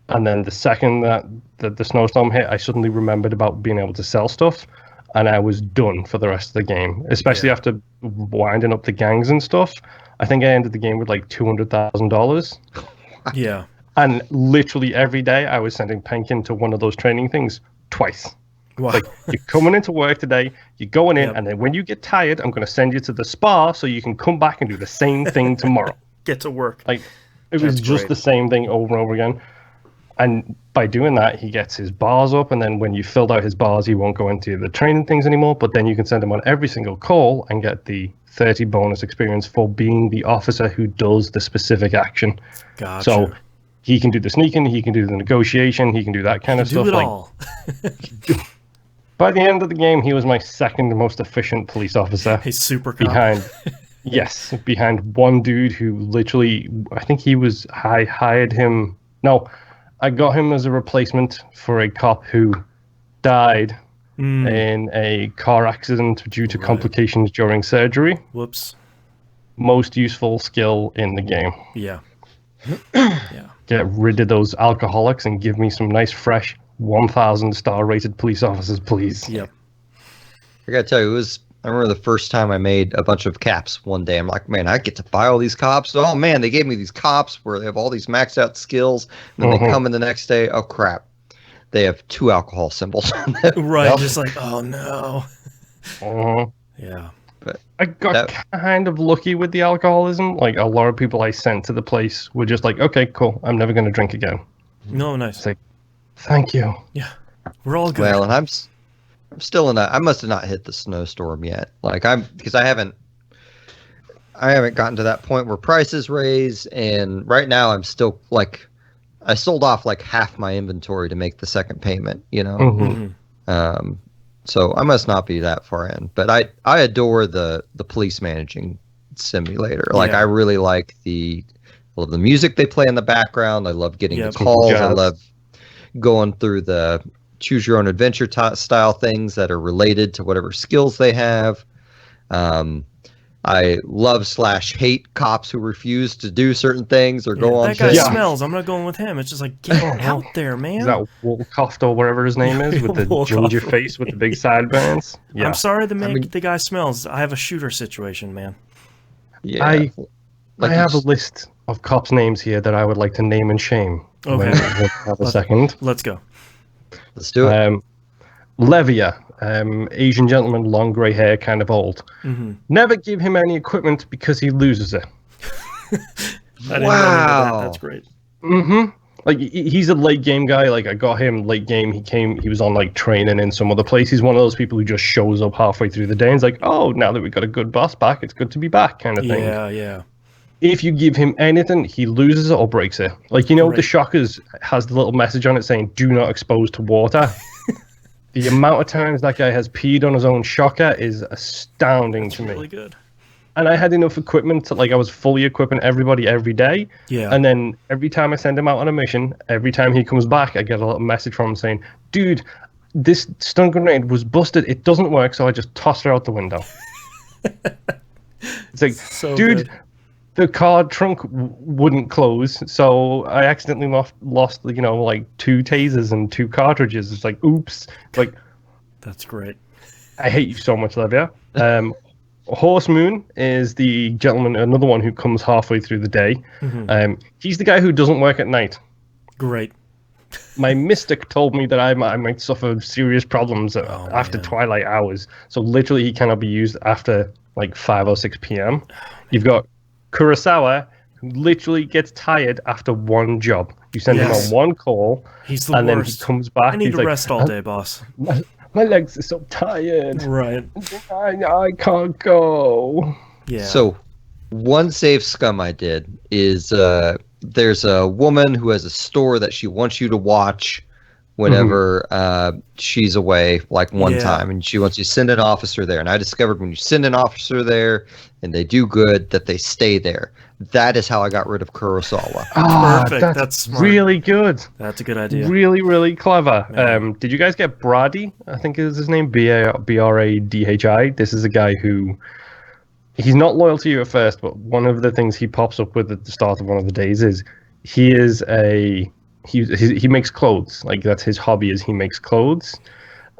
And then the second that the snowstorm hit, I suddenly remembered about being able to sell stuff, and I was done for the rest of the game, especially after winding up the gangs and stuff. I think I ended the game with $200,000. Yeah. And literally every day I was sending Penkin to one of those training things twice. Wow. You're coming into work today, you're going in, and then when you get tired, I'm going to send you to the spa so you can come back and do the same thing tomorrow. Get to work. It was just the same thing over and over again. And by doing that, he gets his bars up, and then when you filled out his bars, he won't go into the training things anymore, but then you can send him on every single call and get the 30 bonus experience for being the officer who does the specific action. Gotcha. So he can do the sneaking, he can do the negotiation, he can do that kind of stuff. Do it all. By the end of the game, he was my second most efficient police officer. He's super cop. Behind one dude who literally, I hired him. No, I got him as a replacement for a cop who died in a car accident due to complications during surgery. Whoops. Most useful skill in the game. Yeah. Get rid of those alcoholics and give me some nice, fresh 1,000 star rated police officers, please. Yep. I gotta tell you, I remember the first time I made a bunch of caps one day. I'm like, man, I get to buy all these cops. Oh man, they gave me these cops where they have all these maxed out skills. And then they come in the next day. Oh crap. They have 2 alcohol symbols on them. Right. Just oh no. Yeah. But I got kind of lucky with the alcoholism. A lot of people I sent to the place were just okay, cool. I'm never going to drink again. No, nice. It's thank you. Yeah. We're all good. Well, and I'm still in that. I must have not hit the snowstorm yet. Because I I haven't gotten to that point where prices raise, and right now I'm still like, I sold off like half my inventory to make the second payment, you know. Mm-hmm. So I must not be that far in, but I adore the police managing simulator. Like I really like I love the music they play in the background. I love getting the calls. I love going through the choose your own adventure style things that are related to whatever skills they have. I love / hate cops who refuse to do certain things or go on. That guy smells. I'm not going with him. It's just like, get out there, man. Is that Wolkoft or whatever his name is with the ginger face with the big sideburns? Yeah. I'm sorry the guy smells. I have a shooter situation, man. Yeah. I have a list of cops' names here that I would like to name and shame. Okay. We'll have a second. Let's go. Let's do it. Levia, Asian gentleman, long grey hair, kind of old. Mm-hmm. Never give him any equipment because he loses it. Wow, that's great. Mm-hmm. Like he's a late game guy. Like I got him late game. He was on like training in some other place. He's one of those people who just shows up halfway through the day and is like, oh, now that we've got a good boss back, it's good to be back, kind of thing. Yeah. If you give him anything, he loses it or breaks it. Like, you know, the Shockers has the little message on it saying, do not expose to water. The amount of times that guy has peed on his own Shocker is astounding to me. Really good. And I had enough equipment to, like, I was fully equipping everybody every day. Yeah. And then every time I send him out on a mission, every time he comes back, I get a little message from him saying, dude, this stun grenade was busted. It doesn't work, so I just tossed her out the window. It's like, so dude... good. The car trunk wouldn't close, so I accidentally lost, you know, like 2 tasers and 2 cartridges. It's like, oops. Like, that's great. I hate you so much, Levia. Horse Moon is the gentleman, another one who comes halfway through the day. Mm-hmm. He's the guy who doesn't work at night. Great. My mystic told me that I might suffer serious problems after twilight hours. So literally, he cannot be used after like 5 or 6 p.m. You've got Kurosawa, who literally gets tired after one job. You send him on one call, he's the and worst. Then he comes back. I need to rest all day, boss. My legs are so tired. Right. I can't go. Yeah. So, one save scum I did is there's a woman who has a store that she wants you to watch whenever she's away, like one time, and she wants you to send an officer there. And I discovered when you send an officer there and they do good, that they stay there. That is how I got rid of Kurosawa. Perfect. That's smart. Really good. That's a good idea. Really, really clever. Did you guys get Brady? I think is his name. Bradhi. This is a guy who he's not loyal to you at first, but one of the things he pops up with at the start of one of the days is he makes clothes. Like that's his hobby, is he makes clothes.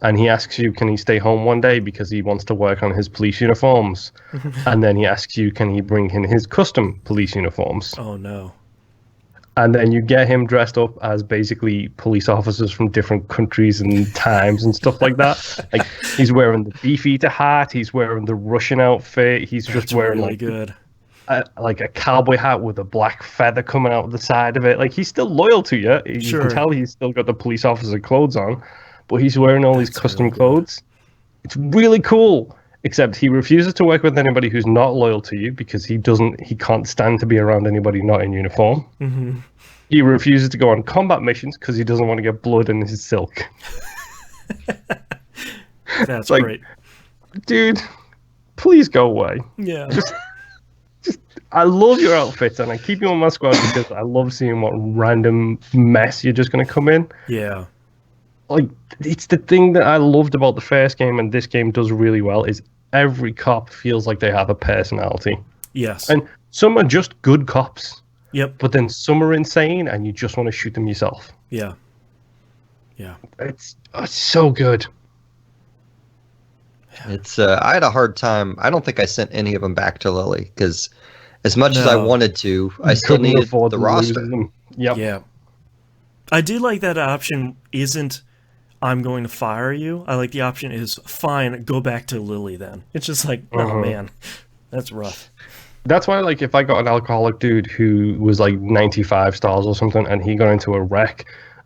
And he asks you, can he stay home one day because he wants to work on his police uniforms? And then he asks you, can he bring in his custom police uniforms? Oh, no. And then you get him dressed up as basically police officers from different countries and times and stuff like that. Like he's wearing the Beefeater hat. He's wearing the Russian outfit. He's just wearing really good. Like a cowboy hat with a black feather coming out of the side of it. Like he's still loyal to you. You can tell he's still got the police officer clothes on. But he's wearing all these custom clothes. It's really cool, except he refuses to work with anybody who's not loyal to you because he can't stand to be around anybody not in uniform. Mm-hmm. He refuses to go on combat missions because he doesn't want to get blood in his silk. That's like, great. Dude, please go away. Yeah. Just I love your outfits and I keep you on my squad because I love seeing what random mess you're just going to come in. Yeah. Like, it's the thing that I loved about the first game and this game does really well is every cop feels like they have a personality. Yes. And some are just good cops. Yep. But then some are insane and you just want to shoot them yourself. Yeah. Yeah. It's so good. It's I had a hard time. I don't think I sent any of them back to Lily because as much as I wanted to, I still needed the roster. Yep. Yeah. I do like that option isn't I'm going to fire you. I like the option is fine, go back to Lily then. It's just like, oh man, that's rough. That's why, like, if I got an alcoholic dude who was like 95 stars or something and he got into a wreck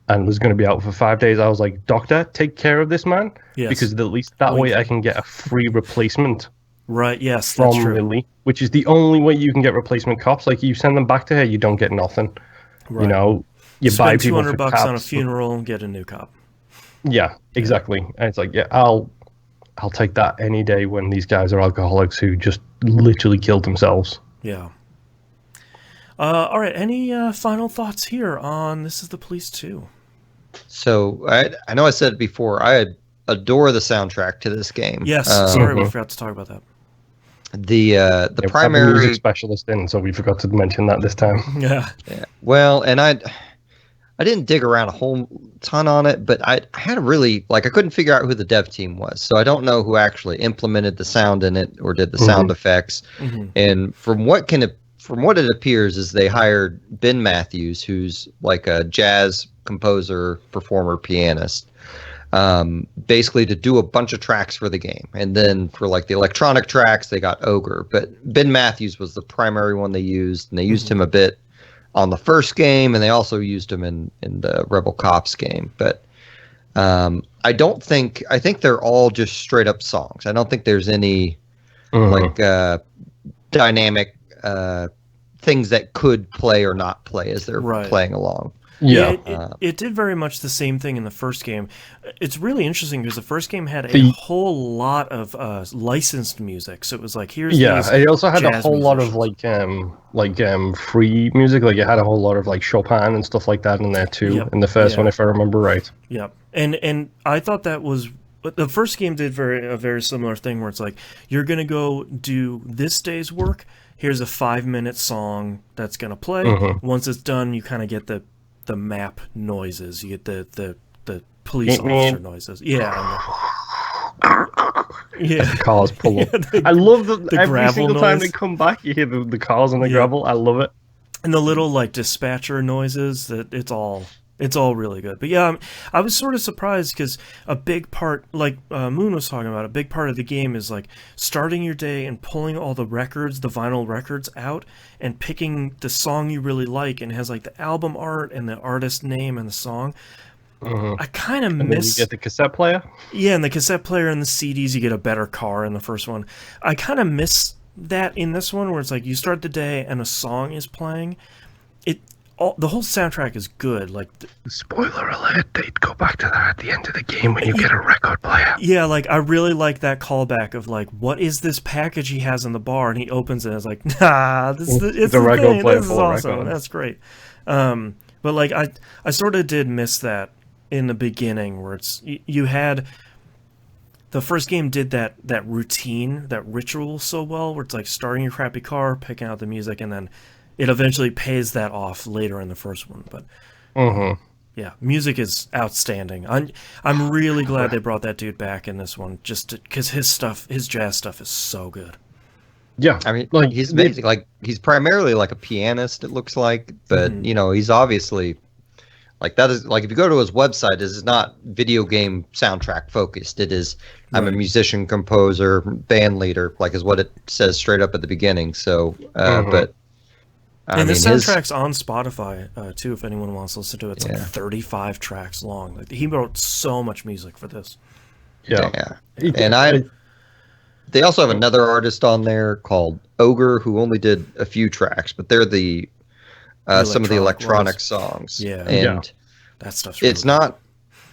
and was going to be out for 5 days, I was like, doctor, take care of this man. Yes. Because at least that way I can get a free replacement. Right. Yes, that's from true. Lily, which is the only way you can get replacement cops. Like, you send them back to her, you don't get nothing. Right. You know, you Spend buy people for $200 on a cops. funeral and get a new cop. Yeah, exactly. And it's like, yeah, I'll take that any day when these guys are alcoholics who just literally killed themselves. Yeah. All right. Any final thoughts here on This Is the Police 2? So I know I said it before. I adore the soundtrack to this game. Yes. Sorry, we forgot to talk about that. The We primary have a music specialist in, so we forgot to mention that this time. Yeah. Well, and I didn't dig around a whole ton on it, but I had a really I couldn't figure out who the dev team was, so I don't know who actually implemented the sound in it or did the sound effects. And from what it appears is they hired Ben Matthews, who's like a jazz composer, performer, pianist, basically to do a bunch of tracks for the game. And then for like the electronic tracks, they got Ogre, but Ben Matthews was the primary one they used, and they used him a bit on the first game, and they also used him in the Rebel Cops game. But I think they're all just straight up songs. I don't think there's any dynamic things that could play or not play as they're playing along. Yeah, it did very much the same thing in the first game. It's really interesting because the first game had a whole lot of licensed music. So it was like, here's it also had a whole lot of free music. Like, it had a whole lot of like Chopin and stuff like that in there too. In the first one, if I remember right. Yep. And I thought that was. But the first game did a very similar thing where it's like, you're going to go do this day's work. Here's a 5-minute song that's going to play. Once it's done, you kind of get the map noises. You get the police officer noises. Yeah. The cars pull up. I love that every single time they come back, you hear the cars on the gravel. I love it. And the little like dispatcher noises. That it's all really good. But yeah, I was sort of surprised because a big part, like Moon was talking about, a big part of the game is like starting your day and pulling all the records, the vinyl records out, and picking the song you really like, and it has like the album art and the artist name and the song. I kind of miss. Then you get the cassette player. Yeah, and the cassette player and the CDs. You get a better car in the first one. I kind of miss that in this one, where it's like you start the day and a song is playing. The whole soundtrack is good. Like, spoiler alert, they'd go back to that at the end of the game when you get a record player. Yeah, like, I really like that callback of like, what is this package he has in the bar? And he opens it and it's like, nah, it's the record thing. Player. This is awesome. Record. That's great. But like, I sort of did miss that in the beginning, where it's you had. The first game did that routine, that ritual so well, where it's like starting your crappy car, picking out the music, and then it eventually pays that off later in the first one. But yeah, music is outstanding. I'm really glad they brought that dude back in this one, just because his jazz stuff is so good. Yeah, I mean, like, he's amazing. Like, he's primarily like a pianist, it looks like, but you know, he's obviously like, that is like, if you go to his website, this is not video game soundtrack focused. It is, I'm a musician, composer, band leader, like, is what it says straight up at the beginning. So, but. And the soundtrack's on Spotify, too, if anyone wants to listen to it. It's like 35 tracks long. Like, he wrote so much music for this. Yeah. And they also have another artist on there called Ogre, who only did a few tracks, but they're the some of the electronic songs. Yeah. And that stuff's really it's not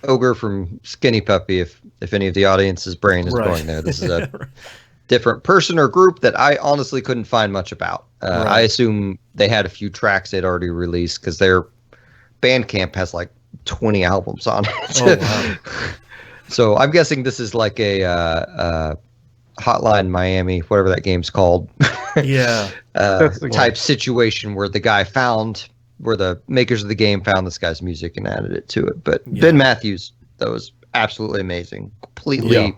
Ogre from Skinny Puppy, if any of the audience's brain is going there. This is a different person or group that I honestly couldn't find much about. I assume they had a few tracks they'd already released, because their Bandcamp has like 20 albums on it. So I'm guessing this is like a Hotline Miami, whatever that game's called. Type situation where the makers of the game found this guy's music and added it to it. But Ben Matthews, that was absolutely amazing. Completely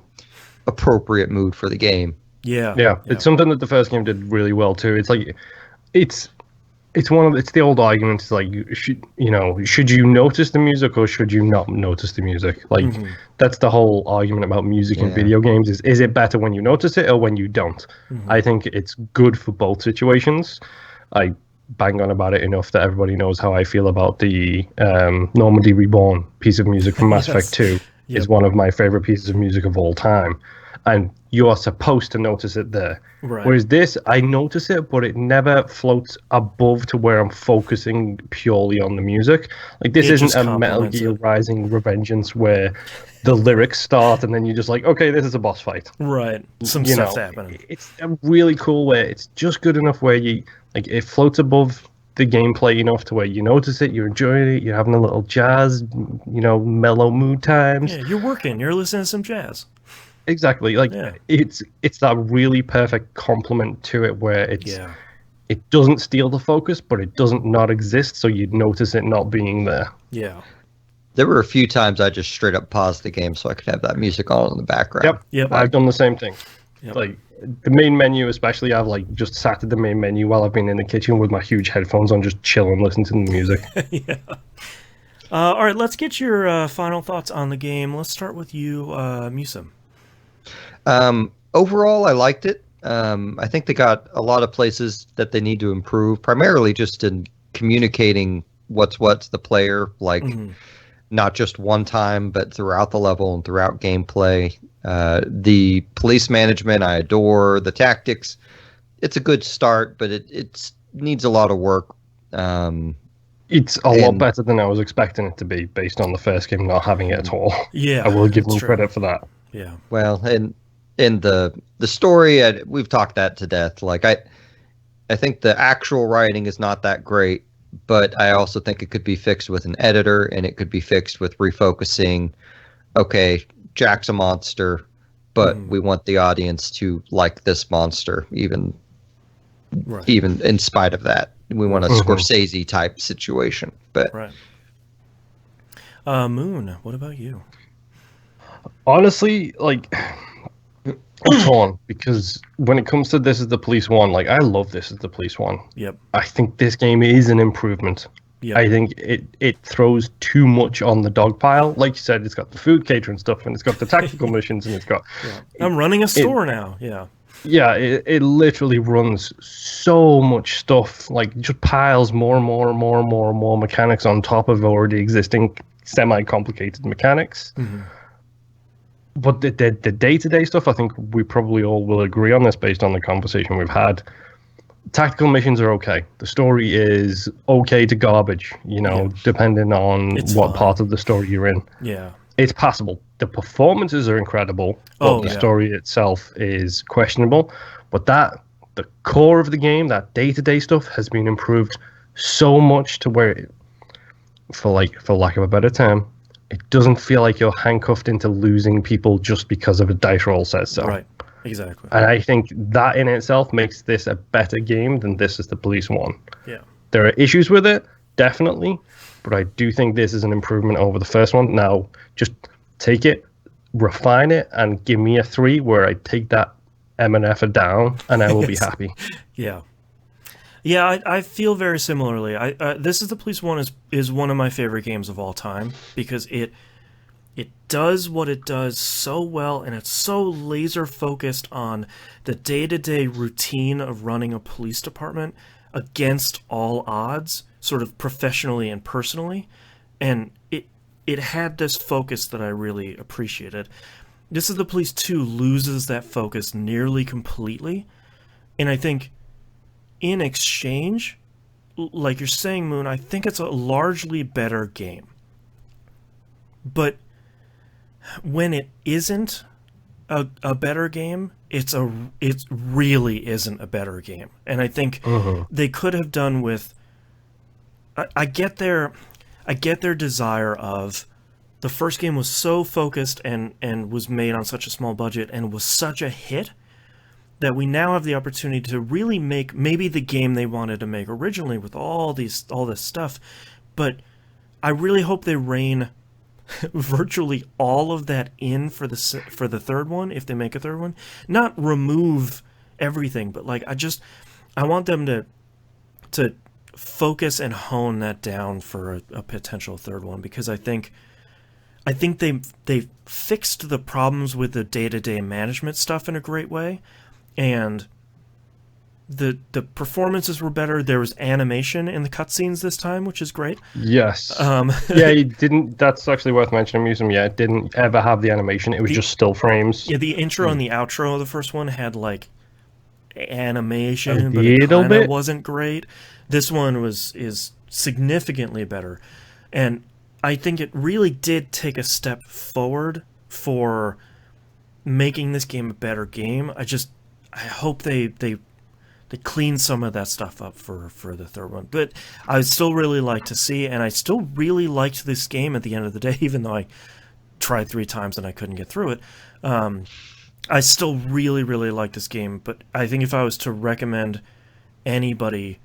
appropriate mood for the game. Yeah, it's something that the first game did really well too. It's like, it's the old argument. It's like, should you notice the music or should you not notice the music? Like, that's the whole argument about music in video games. Is it better when you notice it or when you don't? I think it's good for both situations. I bang on about it enough that everybody knows how I feel about the Normandy Reborn piece of music from Mass Effect 2. Is one of my favorite pieces of music of all time. And you are supposed to notice it there. Right. Whereas this, I notice it, but it never floats above to where I'm focusing purely on the music. Like, this It isn't just a Metal complements Gear it. Rising Revengeance where the lyrics start and then you're just like, okay, this is a boss fight. Right. Some You stuff's know, happening. it's a really cool way. It's just good enough where you, like, it floats above the gameplay enough to where you notice it, you're enjoying it, you're having a little jazz, mellow mood times. Yeah, you're working. You're listening to some jazz. Exactly. Like, Yeah. it's that really perfect complement to it where Yeah. it doesn't steal the focus, but it doesn't not exist, so you'd notice it not being there. Yeah. There were a few times I just straight up paused the game so I could have that music on in the background. Yep. I've done the same thing. Yep. Like, the main menu especially, I've like just sat at the main menu while I've been in the kitchen with my huge headphones on, just chilling, listening to the music. Yeah. All right, let's get your final thoughts on the game. Let's start with you, Musa. Overall, I liked it. I think they got a lot of places that they need to improve, primarily just in communicating what's to the player, like not just one time, but throughout the level and throughout gameplay. The police management, I adore. The tactics, it's a good start, but it needs a lot of work. It's a lot better than I was expecting it to be, based on the first game not having it at all. Yeah, I will give them true. credit for that. Yeah. Well, and in the story, we've talked that to death. Like, I think the actual writing is not that great, but I also think it could be fixed with an editor, and it could be fixed with refocusing. Okay, Jack's a monster, but we want the audience to like this monster, even in spite of that. We want a Scorsese type situation. But right. Moon, what about you? Honestly, like, I'm torn, because when it comes to This Is the Police 1, like, I love This Is the Police 1. Yep. I think this game is an improvement. Yep. I think it throws too much on the dog pile. Like you said, it's got the food catering stuff, and it's got the tactical missions, and it's got... Yeah. I'm running a store now, yeah. Yeah, it literally runs so much stuff, like, just piles more and more and more and more and more mechanics on top of already existing semi-complicated mechanics. But the day-to-day stuff, I think we probably all will agree on this based on the conversation we've had. Tactical missions are okay. The story is okay to garbage, depending on what part of the story you're in. Yeah. It's passable. The performances are incredible, but the story itself is questionable. But the core of the game, that day-to-day stuff, has been improved so much to where, for lack of a better term, it doesn't feel like you're handcuffed into losing people just because of a dice roll says so. Right, exactly. And I think that in itself makes this a better game than This Is the Police 1. Yeah. There are issues with it, definitely, but I do think this is an improvement over the first one. Now, just take it, refine it, and give me a 3 where I take that M and F down, and I will be happy. Yeah. Yeah, I feel very similarly. This Is the Police 1 is one of my favorite games of all time, because it does what it does so well, and it's so laser focused on the day-to-day routine of running a police department against all odds, sort of professionally and personally, and it had this focus that I really appreciated. This Is the Police 2 loses that focus nearly completely, and I think in exchange, like you're saying, Moon, I think it's a largely better game. But when it isn't a better game, it really isn't a better game. And I think they could have done with... I get their desire of... The first game was so focused and was made on such a small budget and was such a hit that we now have the opportunity to really make maybe the game they wanted to make originally with all this stuff. But I really hope they rein virtually all of that in for the third one, if they make a third one. Not remove everything, but like I want them to focus and hone that down for a potential third one, because I think they fixed the problems with the day-to-day management stuff in a great way, and the performances were better. There was animation in the cutscenes this time, which is great. Yes. Yeah, it didn't. That's actually worth mentioning. Museum, yeah, it didn't ever have the animation. It was just still frames. Yeah, the intro and the outro of the first one had like animation, but it kind of wasn't great. This one is significantly better, and I think it really did take a step forward for making this game a better game. I hope they clean some of that stuff up for the third one. But I still really like to see, and I still really liked this game at the end of the day, even though I tried 3 times and I couldn't get through it. I still really, really like this game, but I think if I was to recommend anybody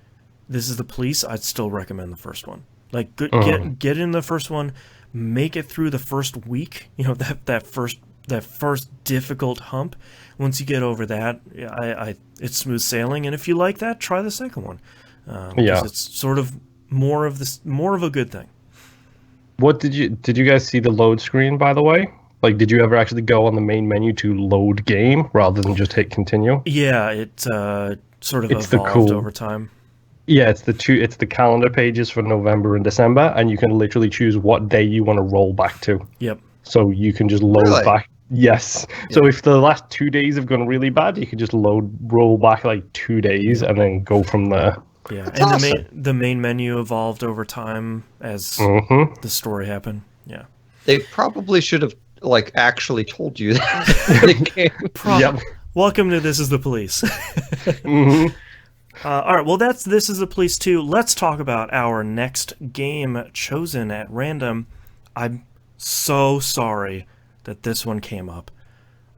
This Is the Police, I'd still recommend the first one. Like, get in the first one, make it through the first week, that first difficult hump. Once you get over that, it's smooth sailing, and if you like that, try the second one. It's sort of more of a good thing. What did you guys see the load screen, by the way? Like, did you ever actually go on the main menu to load game rather than just hit continue? Yeah, it sort of evolved over time. Yeah, it's the calendar pages for November and December, and you can literally choose what day you want to roll back to. Yep. So you can just load back. Yes. Yep. So if the last 2 days have gone really bad, you can just roll back like 2 days and then go from there. Yeah, that's and awesome. The main menu evolved over time as the story happened. Yeah. They probably should have actually told you that in the game. Yep. Welcome to This Is the Police. All right, well, that's This Is the Police 2. Let's talk about our next game chosen at random. I'm so sorry that this one came up.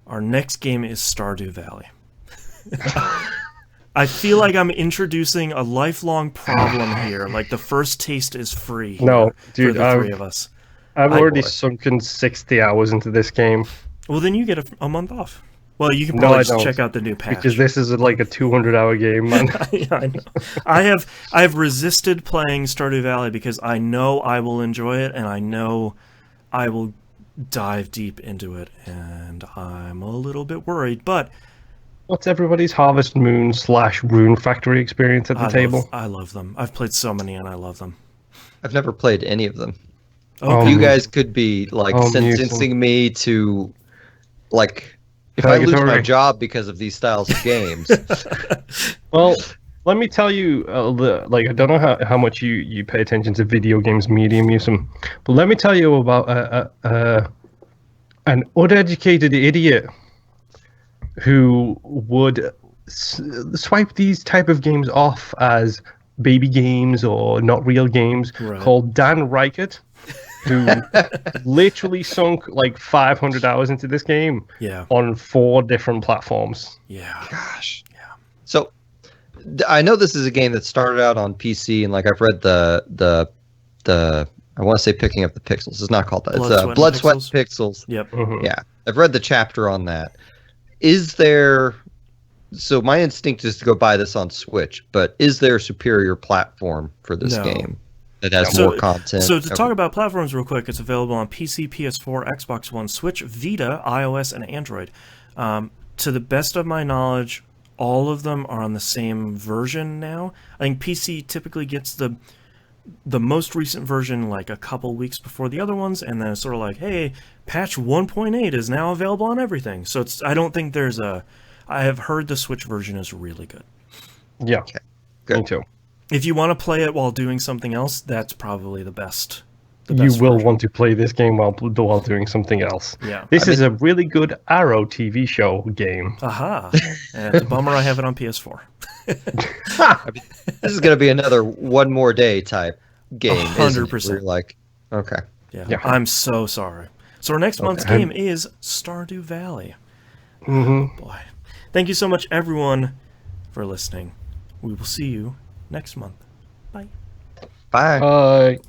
Our next game is Stardew Valley. I feel like I'm introducing a lifelong problem here. Like, the first taste is free. No, dude, for the 3 of us. I've already sunken 60 hours into this game. Well, then you get a month off. Well, you can probably just check out the new patch. Because this is like a 200-hour game, man. Yeah, I know. I have resisted playing Stardew Valley because I know I will enjoy it, and I know I will dive deep into it, and I'm a little bit worried. But what's everybody's Harvest Moon / Rune Factory experience at the table? I love them. I've played so many, and I love them. I've never played any of them. Okay. You guys could be sentencing me to if I lose my job because of these styles of games. Well, let me tell you, I don't know how much you pay attention to video games media, Museum, but let me tell you about an uneducated idiot who would swipe these type of games off as baby games or not real games, called Dan Reichert, who literally sunk like 500 hours into this game on 4 different platforms. Yeah. Gosh. Yeah. So I know this is a game that started out on PC, and I've read the I want to say Picking Up the Pixels. It's not called that. It's Blood, Sweat, and Pixels. Yep. Mm-hmm. Yeah. I've read the chapter on that. So my instinct is to go buy this on Switch, but is there a superior platform for this game that has more content? So to talk about platforms real quick, it's available on PC, PS4, Xbox One, Switch, Vita, iOS, and Android. To the best of my knowledge, all of them are on the same version now. I think PC typically gets the most recent version like a couple weeks before the other ones, and then it's sort of like, hey, patch 1.8 is now available on everything. So I don't think there's I have heard the Switch version is really good. Yeah. Okay. Good. Me too. If you want to play it while doing something else, that's probably the best. You will want to play this game while doing something else. Yeah. This is a really good Arrow TV show game. Aha. And it's a bummer I have it on PS4. This is going to be another one more day type game. 100%. Okay. Yeah. I'm so sorry. So our next month's game is Stardew Valley. Mm-hmm. Oh, boy. Thank you so much, everyone, for listening. We will see you next month. Bye. Bye. Bye.